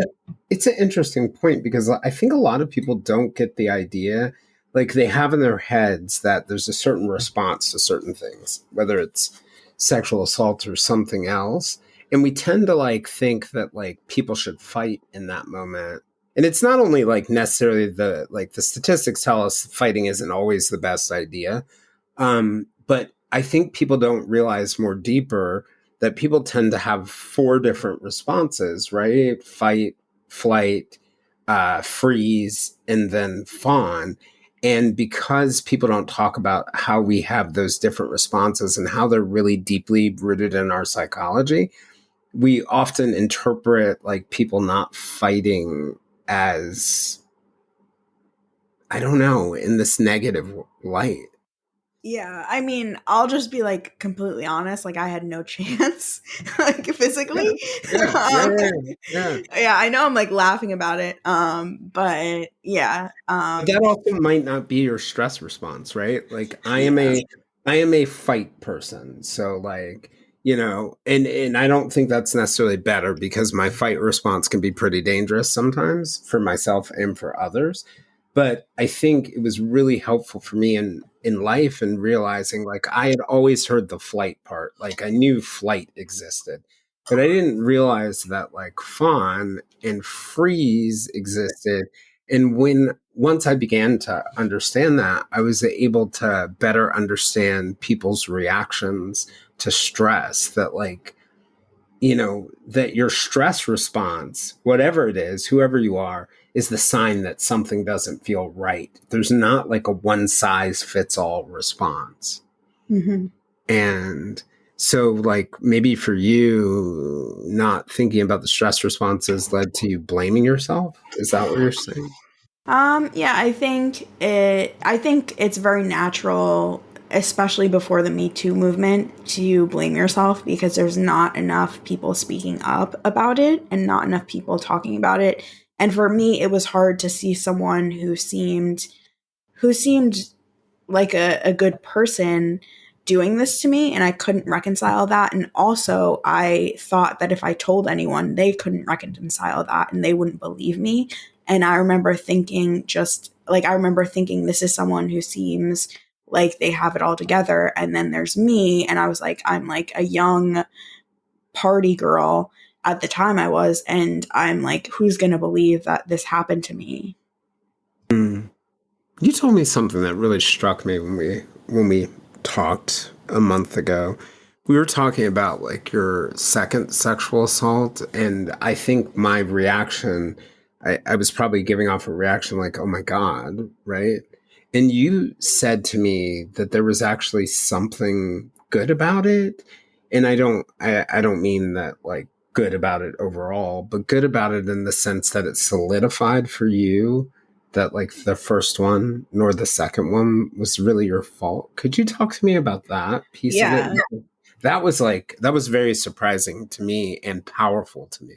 it's an interesting point because I think a lot of people don't get the idea. Like they have in their heads that there's a certain response to certain things, whether it's sexual assault or something else. And we tend to like think that like people should fight in that moment. And it's not only like necessarily the statistics tell us fighting isn't always the best idea. But I think people don't realize more deeper that people tend to have four different responses, right? Fight, flight, freeze, and then fawn. And because people don't talk about how we have those different responses and how they're really deeply rooted in our psychology, we often interpret like people not fighting as, I don't know, in this negative light. yeah, I mean, I'll just be like completely honest. Like, I had no chance, like Yeah, physically. yeah, yeah, um, yeah, yeah. yeah, I know I'm like laughing about it. But yeah, But that also might not be your stress response, right? Like yeah, I am a fight person. So like, and I don't think that's necessarily better because my fight response can be pretty dangerous sometimes for myself and for others. But I think it was really helpful for me in life and realizing like I had always heard the flight part. Like I knew flight existed, but I didn't realize that like fawn and freeze existed. And when once I began to understand that, I was able to better understand people's reactions to stress. That, like, that your stress response, whatever it is, whoever you are, is the sign that something doesn't feel right. There's not like a one size fits all response. hmm And so, like, maybe for you, not thinking about the stress responses led to you blaming yourself. Is that what you're saying? yeah, I think it's very natural, especially before the Me Too movement, to blame yourself because there's not enough people speaking up about it and not enough people talking about it. And for me, it was hard to see someone who seemed like a good person doing this to me, and I couldn't reconcile that. And also I thought that if I told anyone, they couldn't reconcile that and they wouldn't believe me. And I remember thinking this is someone who seems like they have it all together, and then there's me, and I was like, I'm like a young party girl at the time I was, and I'm like, who's going to believe that this happened to me? Mm. You told me something that really struck me when we talked a month ago. We were talking about like your second sexual assault, and I think my reaction, I was probably giving off a reaction like, "Oh my God," right? And you said to me that there was actually something good about it, and I don't mean that like good about it overall, but good about it in the sense that it solidified for you that like the first one nor the second one was really your fault. Could you talk to me about that piece of it? Yeah. That was very surprising to me and powerful to me.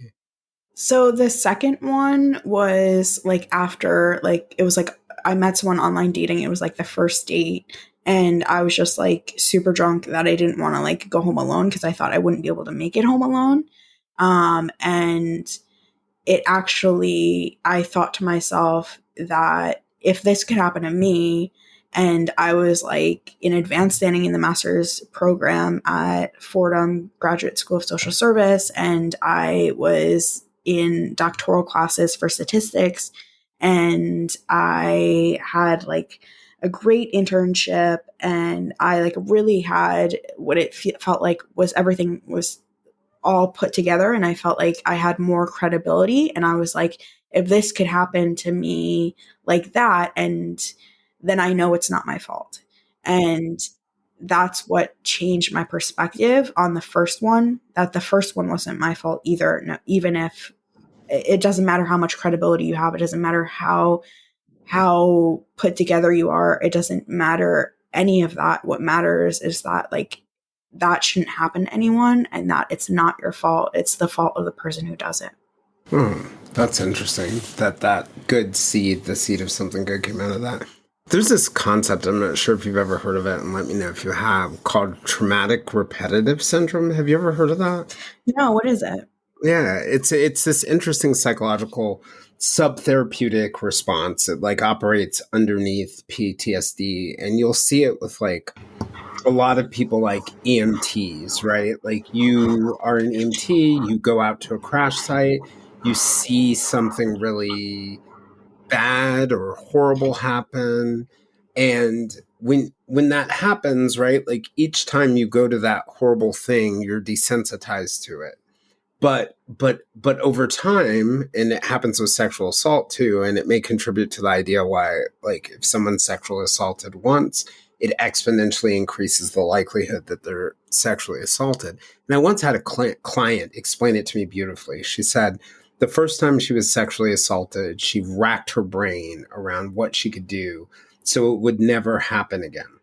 So the second one was like after like it was like I met someone online dating. It was like the first date, And I was just like super drunk that I didn't want to like go home alone because I thought I wouldn't be able to make it home alone. And it actually, I thought to myself that if this could happen to me, and I was like in advanced standing in the master's program at Fordham Graduate School of Social Service, and I was in doctoral classes for statistics, and I had like a great internship, and I like really had what it felt like was everything was all put together, and I felt like I had more credibility, and I was like, if this could happen to me like that, and then I know it's not my fault. And that's what changed my perspective on the first one, that the first one wasn't my fault either. No, even if it doesn't matter how much credibility you have, it doesn't matter how put together you are, it doesn't matter any of that. What matters is that like that shouldn't happen to anyone, and that it's not your fault, it's the fault of the person who does it. That's interesting. That good seed, the seed of something good came out of that. There's this concept, I'm not sure if you've ever heard of it, and let me know if you have, called traumatic repetitive syndrome. Have you ever heard of that? No, what is it? Yeah, it's this interesting psychological subtherapeutic response. It like operates underneath PTSD, and you'll see it with like a lot of people like EMTs, right? Like you are an EMT, you go out to a crash site, you see something really bad or horrible happen, and when that happens, right? Like each time you go to that horrible thing, you're desensitized to it, but over time, and it happens with sexual assault too, and it may contribute to the idea why, like, if someone's sexually assaulted once, it exponentially increases the likelihood that they're sexually assaulted. And I once had a client explain it to me beautifully. She said the first time she was sexually assaulted, she racked her brain around what she could do so it would never happen again.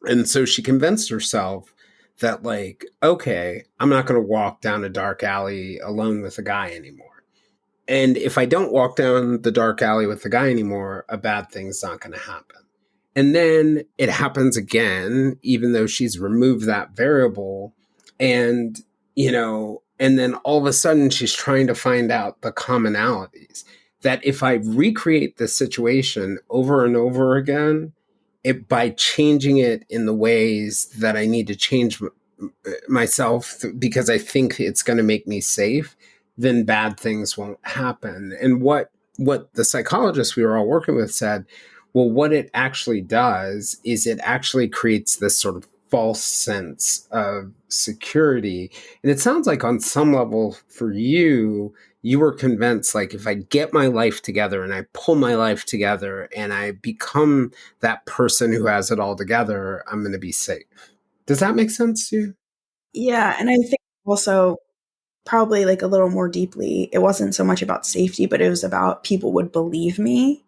And so she convinced herself that, like, okay, I'm not going to walk down a dark alley alone with a guy anymore. And if I don't walk down the dark alley with the guy anymore, a bad thing's not going to happen. And then it happens again, even though she's removed that variable. And, and then all of a sudden she's trying to find out the commonalities that if I recreate the situation over and over again, it by changing it in the ways that I need to change myself because I think it's going to make me safe, then bad things won't happen. And what the psychologists we were all working with said, well, what it actually does is it actually creates this sort of false sense of security. And it sounds like on some level for you, you were convinced, like, if I get my life together and I pull my life together and I become that person who has it all together, I'm going to be safe. Does that make sense to you? Yeah, and I think also probably like a little more deeply, it wasn't so much about safety, but it was about people would believe me.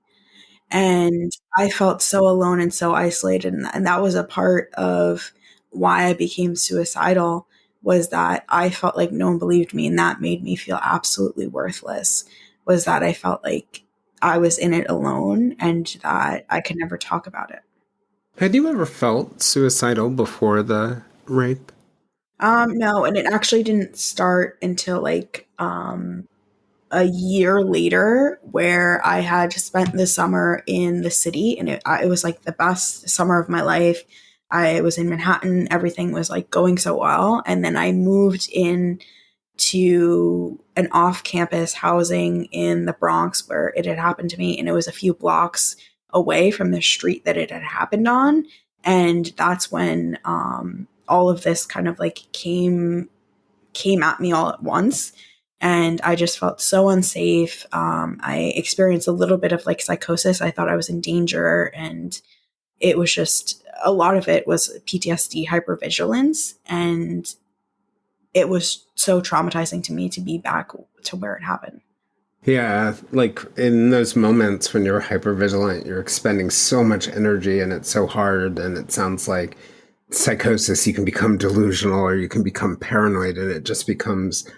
And I felt so alone and so isolated, and that was a part of why I became suicidal, was that I felt like no one believed me, and that made me feel absolutely worthless, was that I felt like I was in it alone and that I could never talk about it. Had you ever felt suicidal before the rape? No, and it actually didn't start until like a year later, where I had spent the summer in the city, and it was like the best summer of my life. I was in Manhattan, everything was like going so well, and then I moved in to an off-campus housing in the Bronx where it had happened to me, and it was a few blocks away from the street that it had happened on. And that's when all of this kind of like came at me all at once, and I just felt so unsafe. I experienced a little bit of like psychosis. I thought I was in danger, and it was just a lot of it was PTSD, hypervigilance, and it was so traumatizing to me to be back to where it happened. Yeah, like in those moments when you're hypervigilant, you're expending so much energy and it's so hard. And it sounds like psychosis, you can become delusional or you can become paranoid, and it just becomes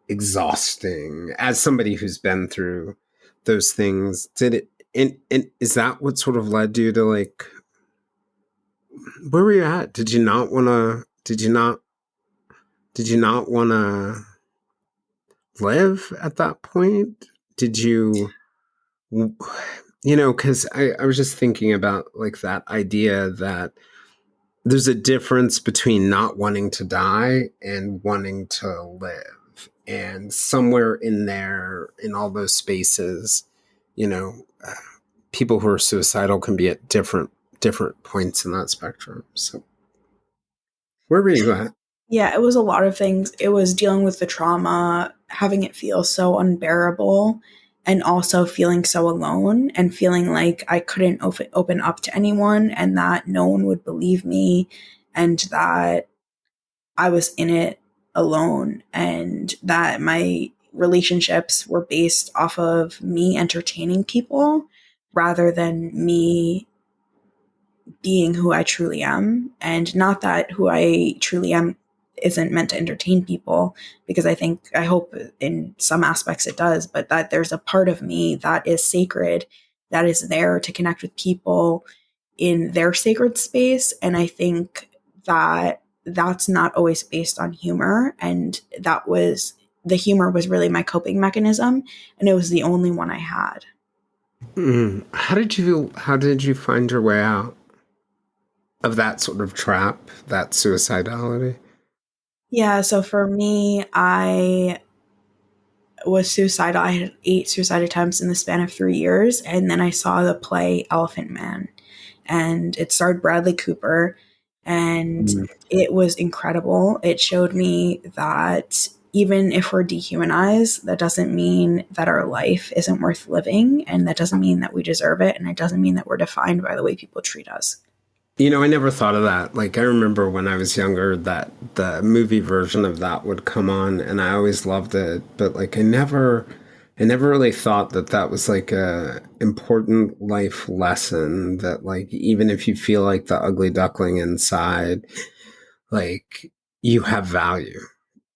exhausting. As somebody who's been through those things, did it, and is that what sort of led you to like where were you at? Did you not want to? Did you not want to live at that point? Did you? Because I was just thinking about like that idea that there's a difference between not wanting to die and wanting to live. And somewhere in there, in all those spaces, you know, uh, people who are suicidal can be at different points in that spectrum. So, where were you at? Yeah, it was a lot of things. It was dealing with the trauma, having it feel so unbearable, and also feeling so alone and feeling like I couldn't open up to anyone and that no one would believe me and that I was in it alone and that my relationships were based off of me entertaining people rather than me being who I truly am. And not that who I truly am isn't meant to entertain people, because I hope in some aspects it does, but that there's a part of me that is sacred, that is there to connect with people in their sacred space. And I think that that's not always based on humor. And the humor was really my coping mechanism. And it was the only one I had. How did you find your way out of that sort of trap, that suicidality? Yeah. So for me, I was suicidal. I had 8 suicide attempts in the span of 3 years. And then I saw the play Elephant Man, and it starred Bradley Cooper. And Mm. it was incredible. It showed me that even if we're dehumanized, that doesn't mean that our life isn't worth living. And that doesn't mean that we deserve it. And it doesn't mean that we're defined by the way people treat us. I never thought of that. Like, I remember when I was younger that the movie version of that would come on, and I always loved it. But like, I never really thought that that was like a important life lesson. That like, even if you feel like the ugly duckling inside, like you have value,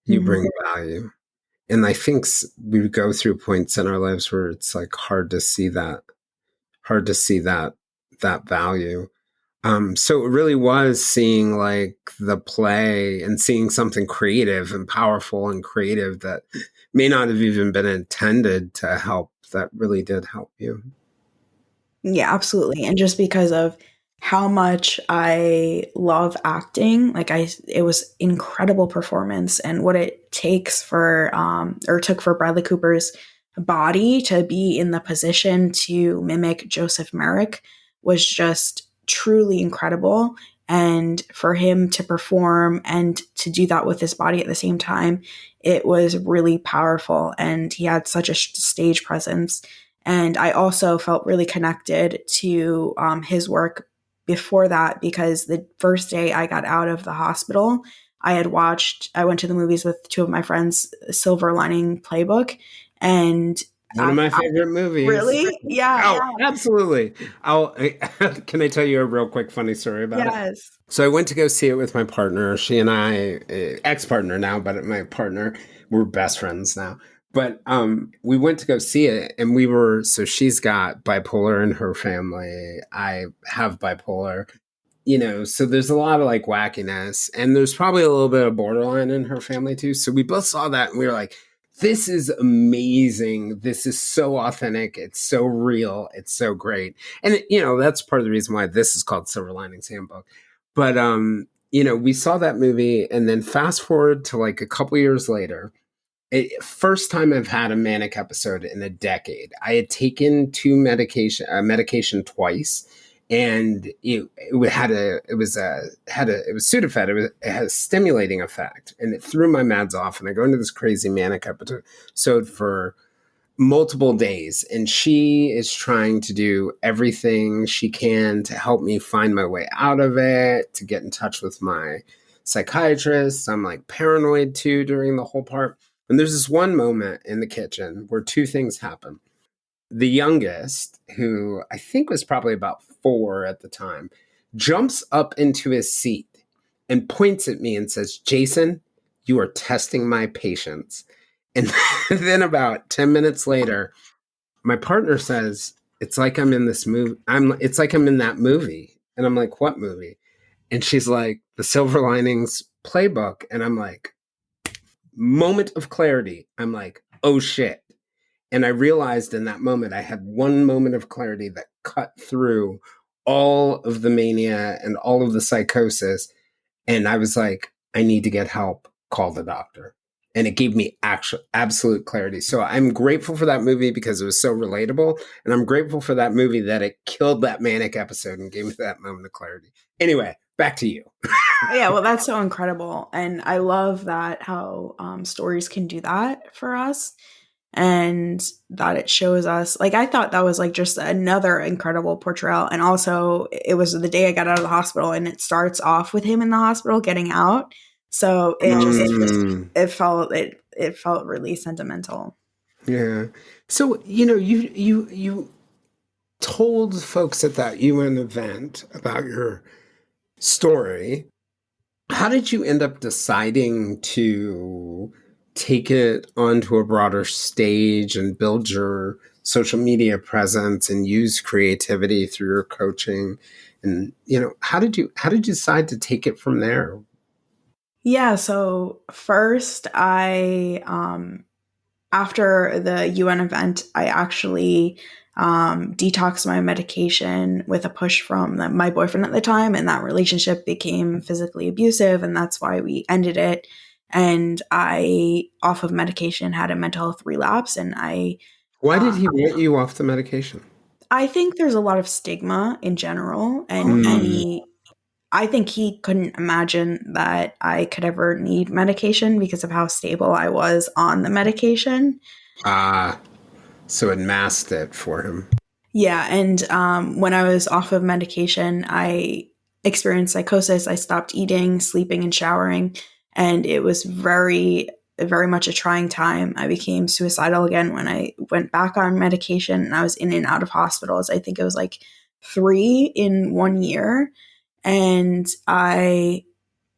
you Mhm. bring value. And I think we go through points in our lives where it's like hard to see that value. So it really was seeing like the play and seeing something creative and powerful and creative that may not have even been intended to help that really did help you. Yeah, absolutely. And just because of how much I love acting, it was incredible performance, and what it takes for, or took for Bradley Cooper's body to be in the position to mimic Joseph Merrick was just truly incredible. And for him to perform and to do that with his body at the same time, it was really powerful. And he had such a stage presence, and I also felt really connected to his work before that, because the first day I got out of the hospital, I went to the movies with two of my friends, Silver Lining Playbook. And One of my I favorite movies. really, yeah, Oh, absolutely. Can I tell you a real quick funny story about it? yes. So I went to go see it with my partner. She and I, ex-partner now, but my partner, we're best friends now. But we went to go see it, and so she's got bipolar in her family. I have bipolar, so there's a lot of like wackiness, and there's probably a little bit of borderline in her family too. So we both saw that, and we were like, this is amazing. This is so authentic. It's so real. It's so great. And that's part of the reason why this is called Silver Linings Handbook. But we saw that movie, and then fast forward to like a couple years later, first time I've had a manic episode in a decade. I had taken medication twice, and it was Sudafed. It had a stimulating effect, and it threw my meds off. And I go into this crazy manic episode for multiple days, and she is trying to do everything she can to help me find my way out of it, to get in touch with my psychiatrist. I'm like paranoid too during the whole part. And there's this one moment in the kitchen where two things happen. The youngest, who I think was probably about 4 at the time, jumps up into his seat and points at me and says, "Jason, you are testing my patience." And then about 10 minutes later, my partner says, "It's like I'm in this movie. It's like I'm in that movie." And I'm like, "What movie?" And she's like, the Silver Linings Playbook. And I'm like, moment of clarity. I'm like, oh shit. And I realized in that moment, I had one moment of clarity that cut through all of the mania and all of the psychosis. And I was like, I need to get help. Call the doctor. And it gave me actual absolute clarity. So I'm grateful for that movie because it was so relatable. And I'm grateful for that movie that it killed that manic episode and gave me that moment of clarity. Anyway, back to you. Yeah, well, that's so incredible. And I love that how stories can do that for us and that it shows us. Like, I thought that was like just another incredible portrayal. And also, it was the day I got out of the hospital, and it starts off with him in the hospital getting out. So it felt really sentimental. Yeah. So, you told folks at that UN event about your story. How did you end up deciding to take it onto a broader stage and build your social media presence and use creativity through your coaching? And how did you decide to take it from there? Yeah, so first after the UN event, I actually detoxed my medication with a push from my boyfriend at the time, and that relationship became physically abusive, and that's why we ended it. And I, off of medication, had a mental health relapse, and Why did uh, he want you off the medication? I think there's a lot of stigma in general, and Mm. I think he couldn't imagine that I could ever need medication because of how stable I was on the medication. Ah, so it masked it for him. Yeah, and when I was off of medication, I experienced psychosis. I stopped eating, sleeping, and showering, and it was very much a trying time. I became suicidal again when I went back on medication, and I was in and out of hospitals. I think it was like 3 in 1 year, and I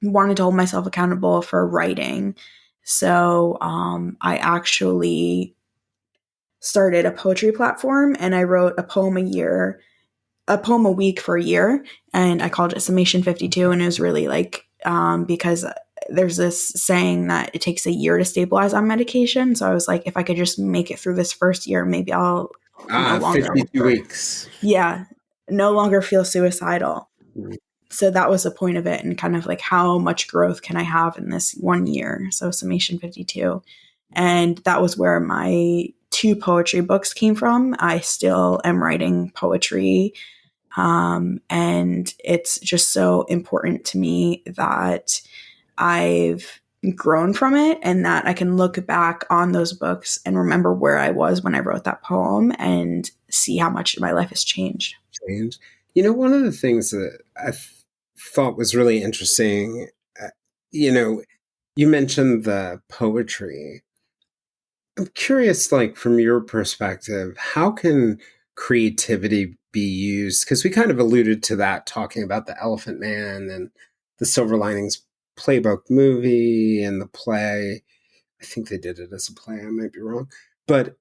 wanted to hold myself accountable for writing. So I actually started a poetry platform, and I wrote a poem a week for a year, and I called it Summation 52. And it was really like, because there's this saying that it takes a year to stabilize on medication. So I was like, if I could just make it through this first year, maybe I'll no Ah, longer, 52 weeks. yeah, no longer feel suicidal. So that was the point of it, and kind of like how much growth can I have in this 1 year. So Summation 52. And that was where my two poetry books came from. I still am writing poetry. And it's just so important to me that I've grown from it, and that I can look back on those books and remember where I was when I wrote that poem and see how much my life has changed. Change. One of the things that thought was really interesting, uh, you know, you mentioned the poetry. I'm curious, like from your perspective, how can creativity be used? Because we kind of alluded to that talking about the Elephant Man and the Silver Linings Playbook movie and the play. I think they did it as a play. I might be wrong, but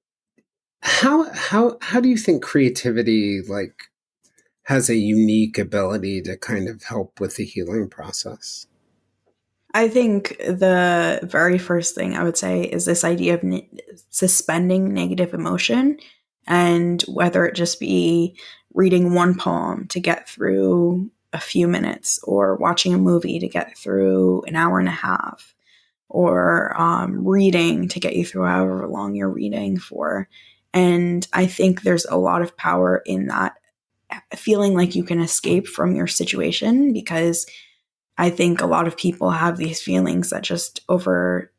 how do you think creativity like has a unique ability to kind of help with the healing process? I think the very first thing I would say is this idea of suspending negative emotion, and whether it just be reading one poem to get through a few minutes, or watching a movie to get through an hour and a half, or reading to get you through however long you're reading for. And I think there's a lot of power in that, feeling like you can escape from your situation, because I think a lot of people have these feelings that just overwhelm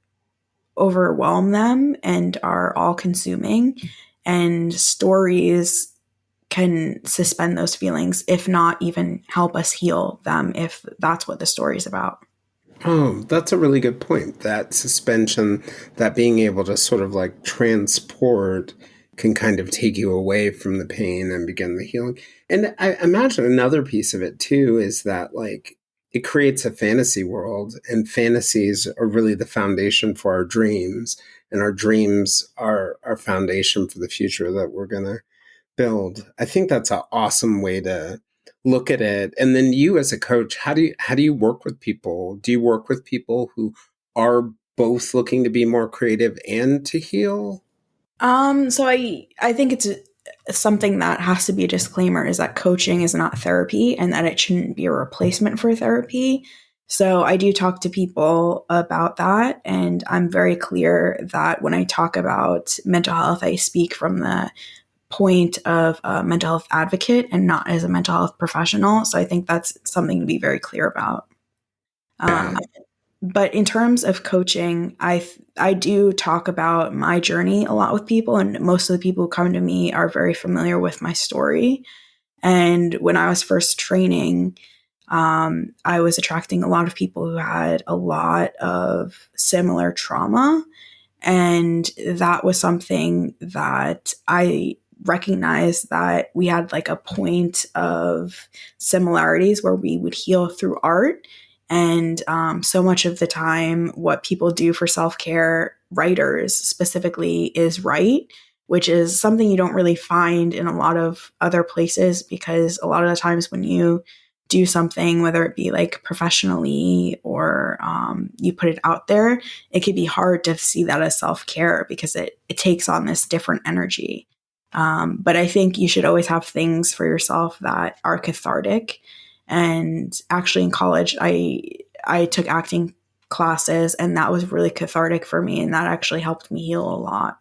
them and are all consuming. And stories can suspend those feelings, if not even help us heal them, if that's what the story is about. Oh, that's a really good point. That suspension, that being able to sort of like transport can kind of take you away from the pain and begin the healing. And I imagine another piece of it too is that like it creates a fantasy world, and fantasies are really the foundation for our dreams, and our dreams are our foundation for the future that we're going to build. I think that's an awesome way to look at it. And then you as a coach, how do you work with people? Do you work with people who are both looking to be more creative and to heal? So I think it's something that has to be a disclaimer is that coaching is not therapy and that it shouldn't be a replacement for therapy. So I do talk to people about that, and I'm very clear that when I talk about mental health, I speak from the point of a mental health advocate and not as a mental health professional. So I think that's something to be very clear about. Yeah. Um, but in terms of coaching, I do talk about my journey a lot with people, and most of the people who come to me are very familiar with my story. And when I was first training, I was attracting a lot of people who had a lot of similar trauma, and that was something that I recognized that we had like a point of similarities where we would heal through art. And so much of the time, what people do for self care, writers specifically, is write, which is something you don't really find in a lot of other places because a lot of the times when you do something, whether it be like professionally or you put it out there, it can be hard to see that as self care because it takes on this different energy. But I think you should always have things for yourself that are cathartic. And actually, in college, I took acting classes, and that was really cathartic for me, and that actually helped me heal a lot.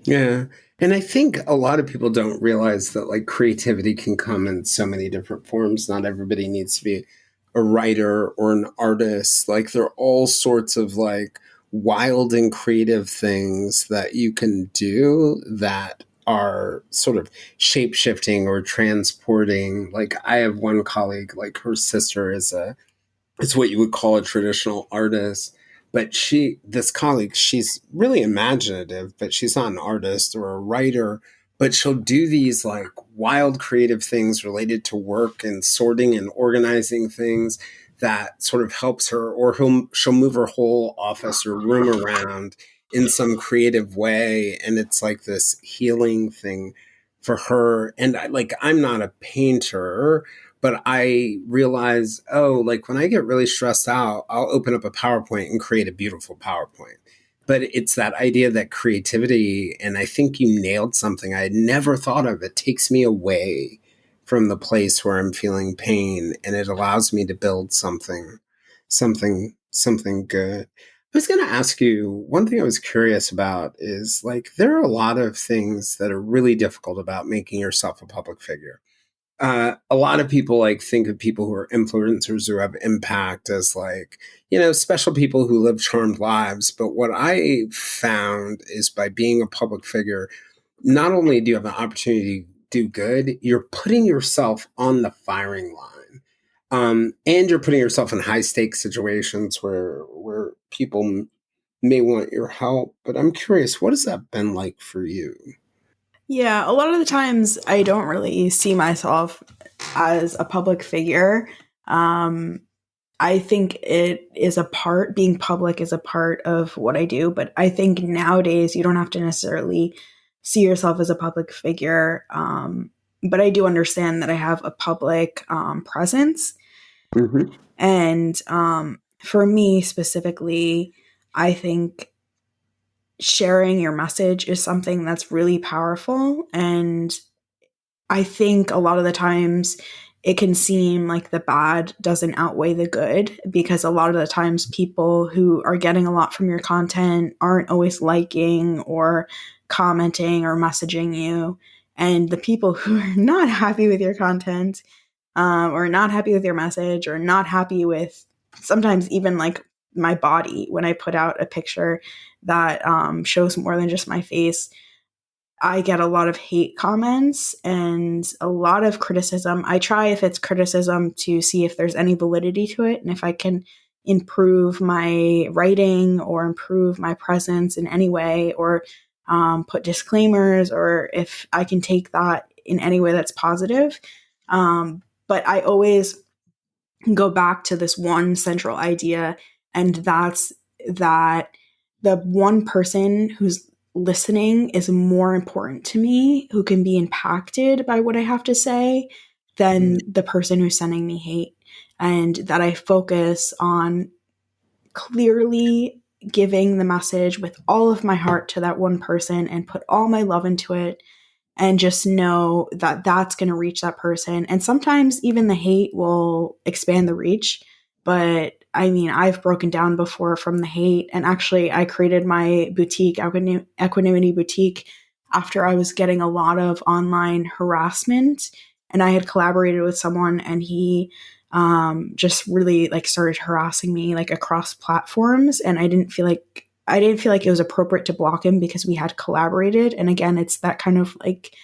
Yeah. And I think a lot of people don't realize that like creativity can come in so many different forms. Not everybody needs to be a writer or an artist. Like there are all sorts of like wild and creative things that you can do that are sort of shape shifting or transporting. Like I have one colleague, like her sister is a it's what you would call a traditional artist. But this colleague, she's really imaginative, but she's not an artist or a writer. But she'll do these like wild creative things related to work and sorting and organizing things that sort of helps her, or she'll move her whole office or room around in some creative way. And it's like this healing thing for her. And I'm not a painter, but I realize, oh, like when I get really stressed out, I'll open up a PowerPoint and create a beautiful PowerPoint. But it's that idea that creativity, and I think you nailed something I had never thought of. It takes me away from the place where I'm feeling pain, and it allows me to build something good. I was going to ask you one thing I was curious about is like there are a lot of things that are really difficult about making yourself a public figure. A lot of people like think of people who are influencers who have impact as like, special people who live charmed lives. But what I found is by being a public figure, not only do you have an opportunity to do good, you're putting yourself on the firing line. And you're putting yourself in high stakes situations where people may want your help. But I'm curious, what has that been like for you? Yeah, a lot of the times I don't really see myself as a public figure. Um, I think it is a part, being public is a part of what I do, but I think nowadays you don't have to necessarily see yourself as a public figure. But I do understand that I have a public presence. Hmm. And for me specifically, I think sharing your message is something that's really powerful. And I think a lot of the times it can seem like the bad doesn't outweigh the good because a lot of the times people who are getting a lot from your content aren't always liking or commenting or messaging you. And the people who are not happy with your content or not happy with your message or not happy with sometimes even like my body when I put out a picture that shows more than just my face, I get a lot of hate comments and a lot of criticism. I try, if it's criticism, to see if there's any validity to it and if I can improve my writing or improve my presence in any way or put disclaimers or if I can take that in any way that's positive. But I always go back to this one central idea, and that's that the one person who's listening is more important to me, who can be impacted by what I have to say. than the person who's sending me hate, and that I focus on clearly giving the message with all of my heart to that one person and put all my love into it, and just know that that's going to reach that person. And sometimes even the hate will expand the reach. But I mean, I've broken down before from the hate. And actually, I created my boutique, Equanimity Boutique, after I was getting a lot of online harassment. And I had collaborated with someone, and he just really like started harassing me like across platforms. And I didn't feel like it was appropriate to block him because we had collaborated. And again, it's that kind of like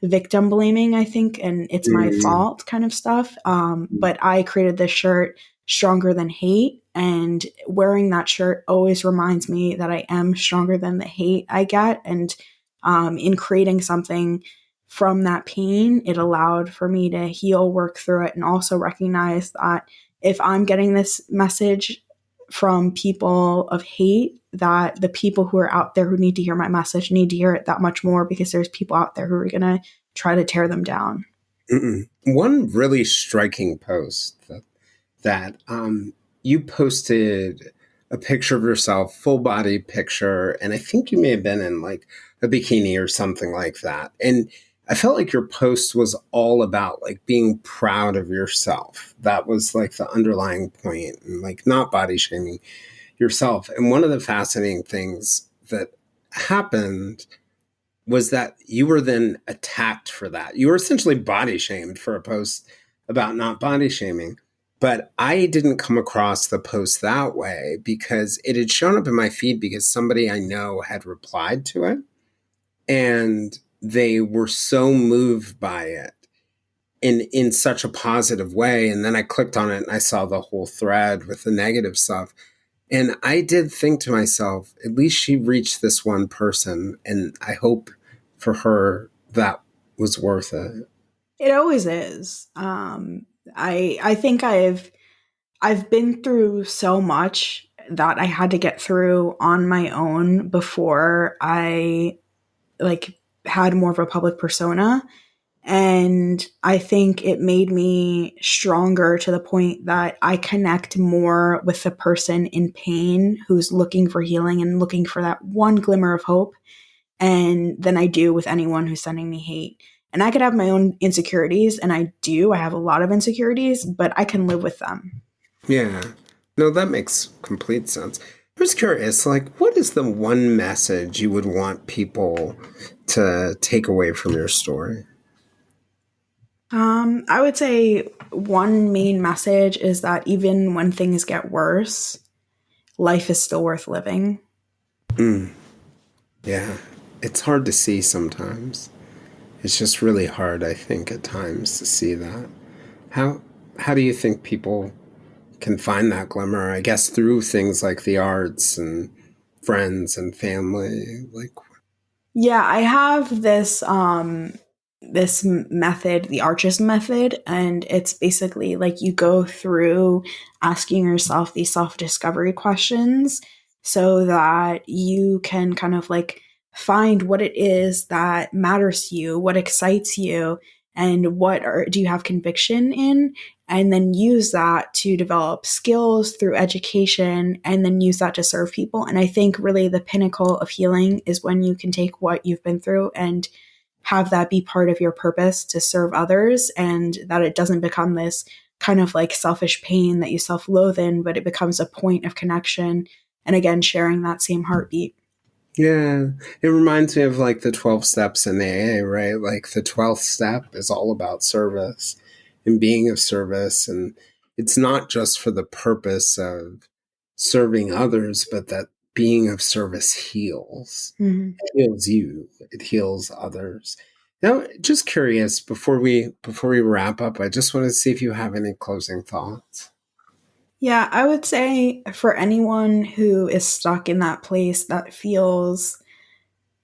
victim blaming, I think, and it's my Mm. fault kind of stuff. But I created this shirt, Stronger Than Hate. And wearing that shirt always reminds me that I am stronger than the hate I get. And in creating something from that pain, it allowed for me to heal, work through it, and also recognize that if I'm getting this message from people of hate, that the people who are out there who need to hear my message need to hear it that much more, because there's people out there who are going to try to tear them down. One really striking post that you posted a picture of yourself, full body picture, and I think you may have been in like a bikini or something like that. And I felt like your post was all about like being proud of yourself. That was like the underlying point, and like not body shaming yourself. And one of the fascinating things that happened was that you were then attacked for that. You were essentially body shamed for a post about not body shaming. But I didn't come across the post that way because it had shown up in my feed because somebody I know had replied to it, and they were so moved by it in such a positive way. And then I clicked on it and I saw the whole thread with the negative stuff. And I did think to myself, at least she reached this one person, and I hope for her that was worth it. It always is. I think I've been through so much that I had to get through on my own before I like had more of a public persona. And I think it made me stronger to the point that I connect more with the person in pain who's looking for healing and looking for that one glimmer of hope, and than I do with anyone who's sending me hate. And I could have my own insecurities, and I do. I have a lot of insecurities, but I can live with them. Yeah. No, that makes complete sense. I was curious, like, what is the one message you would want people to take away from your story? I would say one main message is that even when things get worse, life is still worth living. Mm, yeah. It's hard to see sometimes. It's just really hard, I think, at times to see that. How how do you think people can find that glimmer? I guess through things like the arts and friends and family. Like, Yeah, I have this method, the Arches method, and it's basically like you go through asking yourself these self-discovery questions so that you can kind of like find what it is that matters to you, what excites you, and do you have conviction in, and then use that to develop skills through education, and then use that to serve people. And I think really the pinnacle of healing is when you can take what you've been through and have that be part of your purpose to serve others, and that it doesn't become this kind of like selfish pain that you self-loathe in, but it becomes a point of connection, and again sharing that same heartbeat. yeah, it reminds me of like the 12 steps in AA, right? Like the 12th step is all about service and being of service. And it's not just for the purpose of serving others, but that being of service heals. Mhm. It heals you, it heals others. Now, just curious, before we wrap up, I just want to see if you have any closing thoughts. Yeah, I would say for anyone who is stuck in that place that feels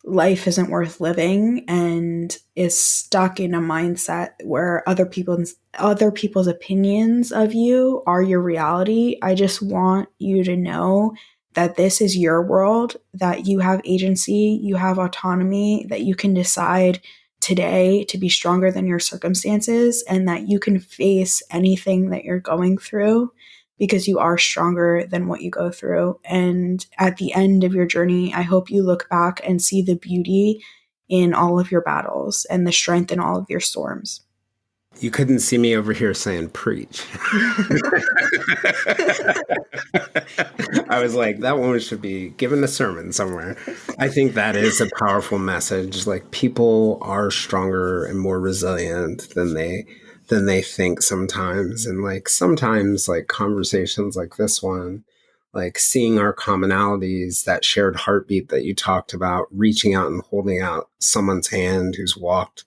life isn't worth living and is stuck in a mindset where other people's opinions of you are your reality, I just want you to know that this is your world, that you have agency, you have autonomy, that you can decide today to be stronger than your circumstances, and that you can face anything that you're going through because you are stronger than what you go through. And at the end of your journey, I hope you look back and see the beauty in all of your battles and the strength in all of your storms. You couldn't see me over here saying preach. I was like, that woman should be giving a sermon somewhere. I think that is a powerful message. Like, people are stronger and more resilient than they think sometimes. And like sometimes like conversations like this one, like seeing our commonalities, that shared heartbeat that you talked about, reaching out and holding out someone's hand who's walked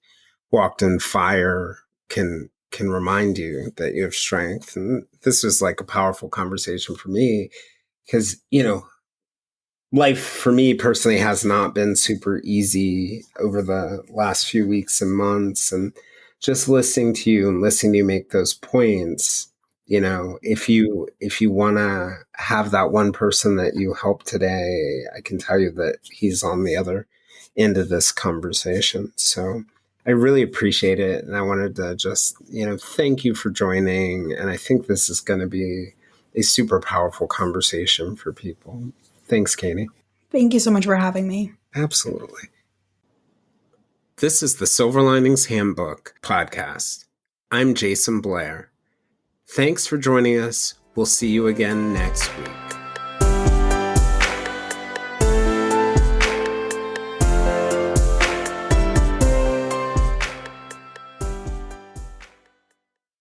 in fire can remind you that you have strength. And this was like a powerful conversation for me because, life for me personally has not been super easy over the last few weeks and months. And just listening to you and listening to you make those points, if you want to have that one person that you help today, I can tell you that he's on the other end of this conversation. So I really appreciate it. And I wanted to just, thank you for joining. And I think this is going to be a super powerful conversation for people. Thanks, Katie. Thank you so much for having me. Absolutely. This is the Silver Linings Handbook podcast. I'm Jason Blair. Thanks for joining us. We'll see you again next week.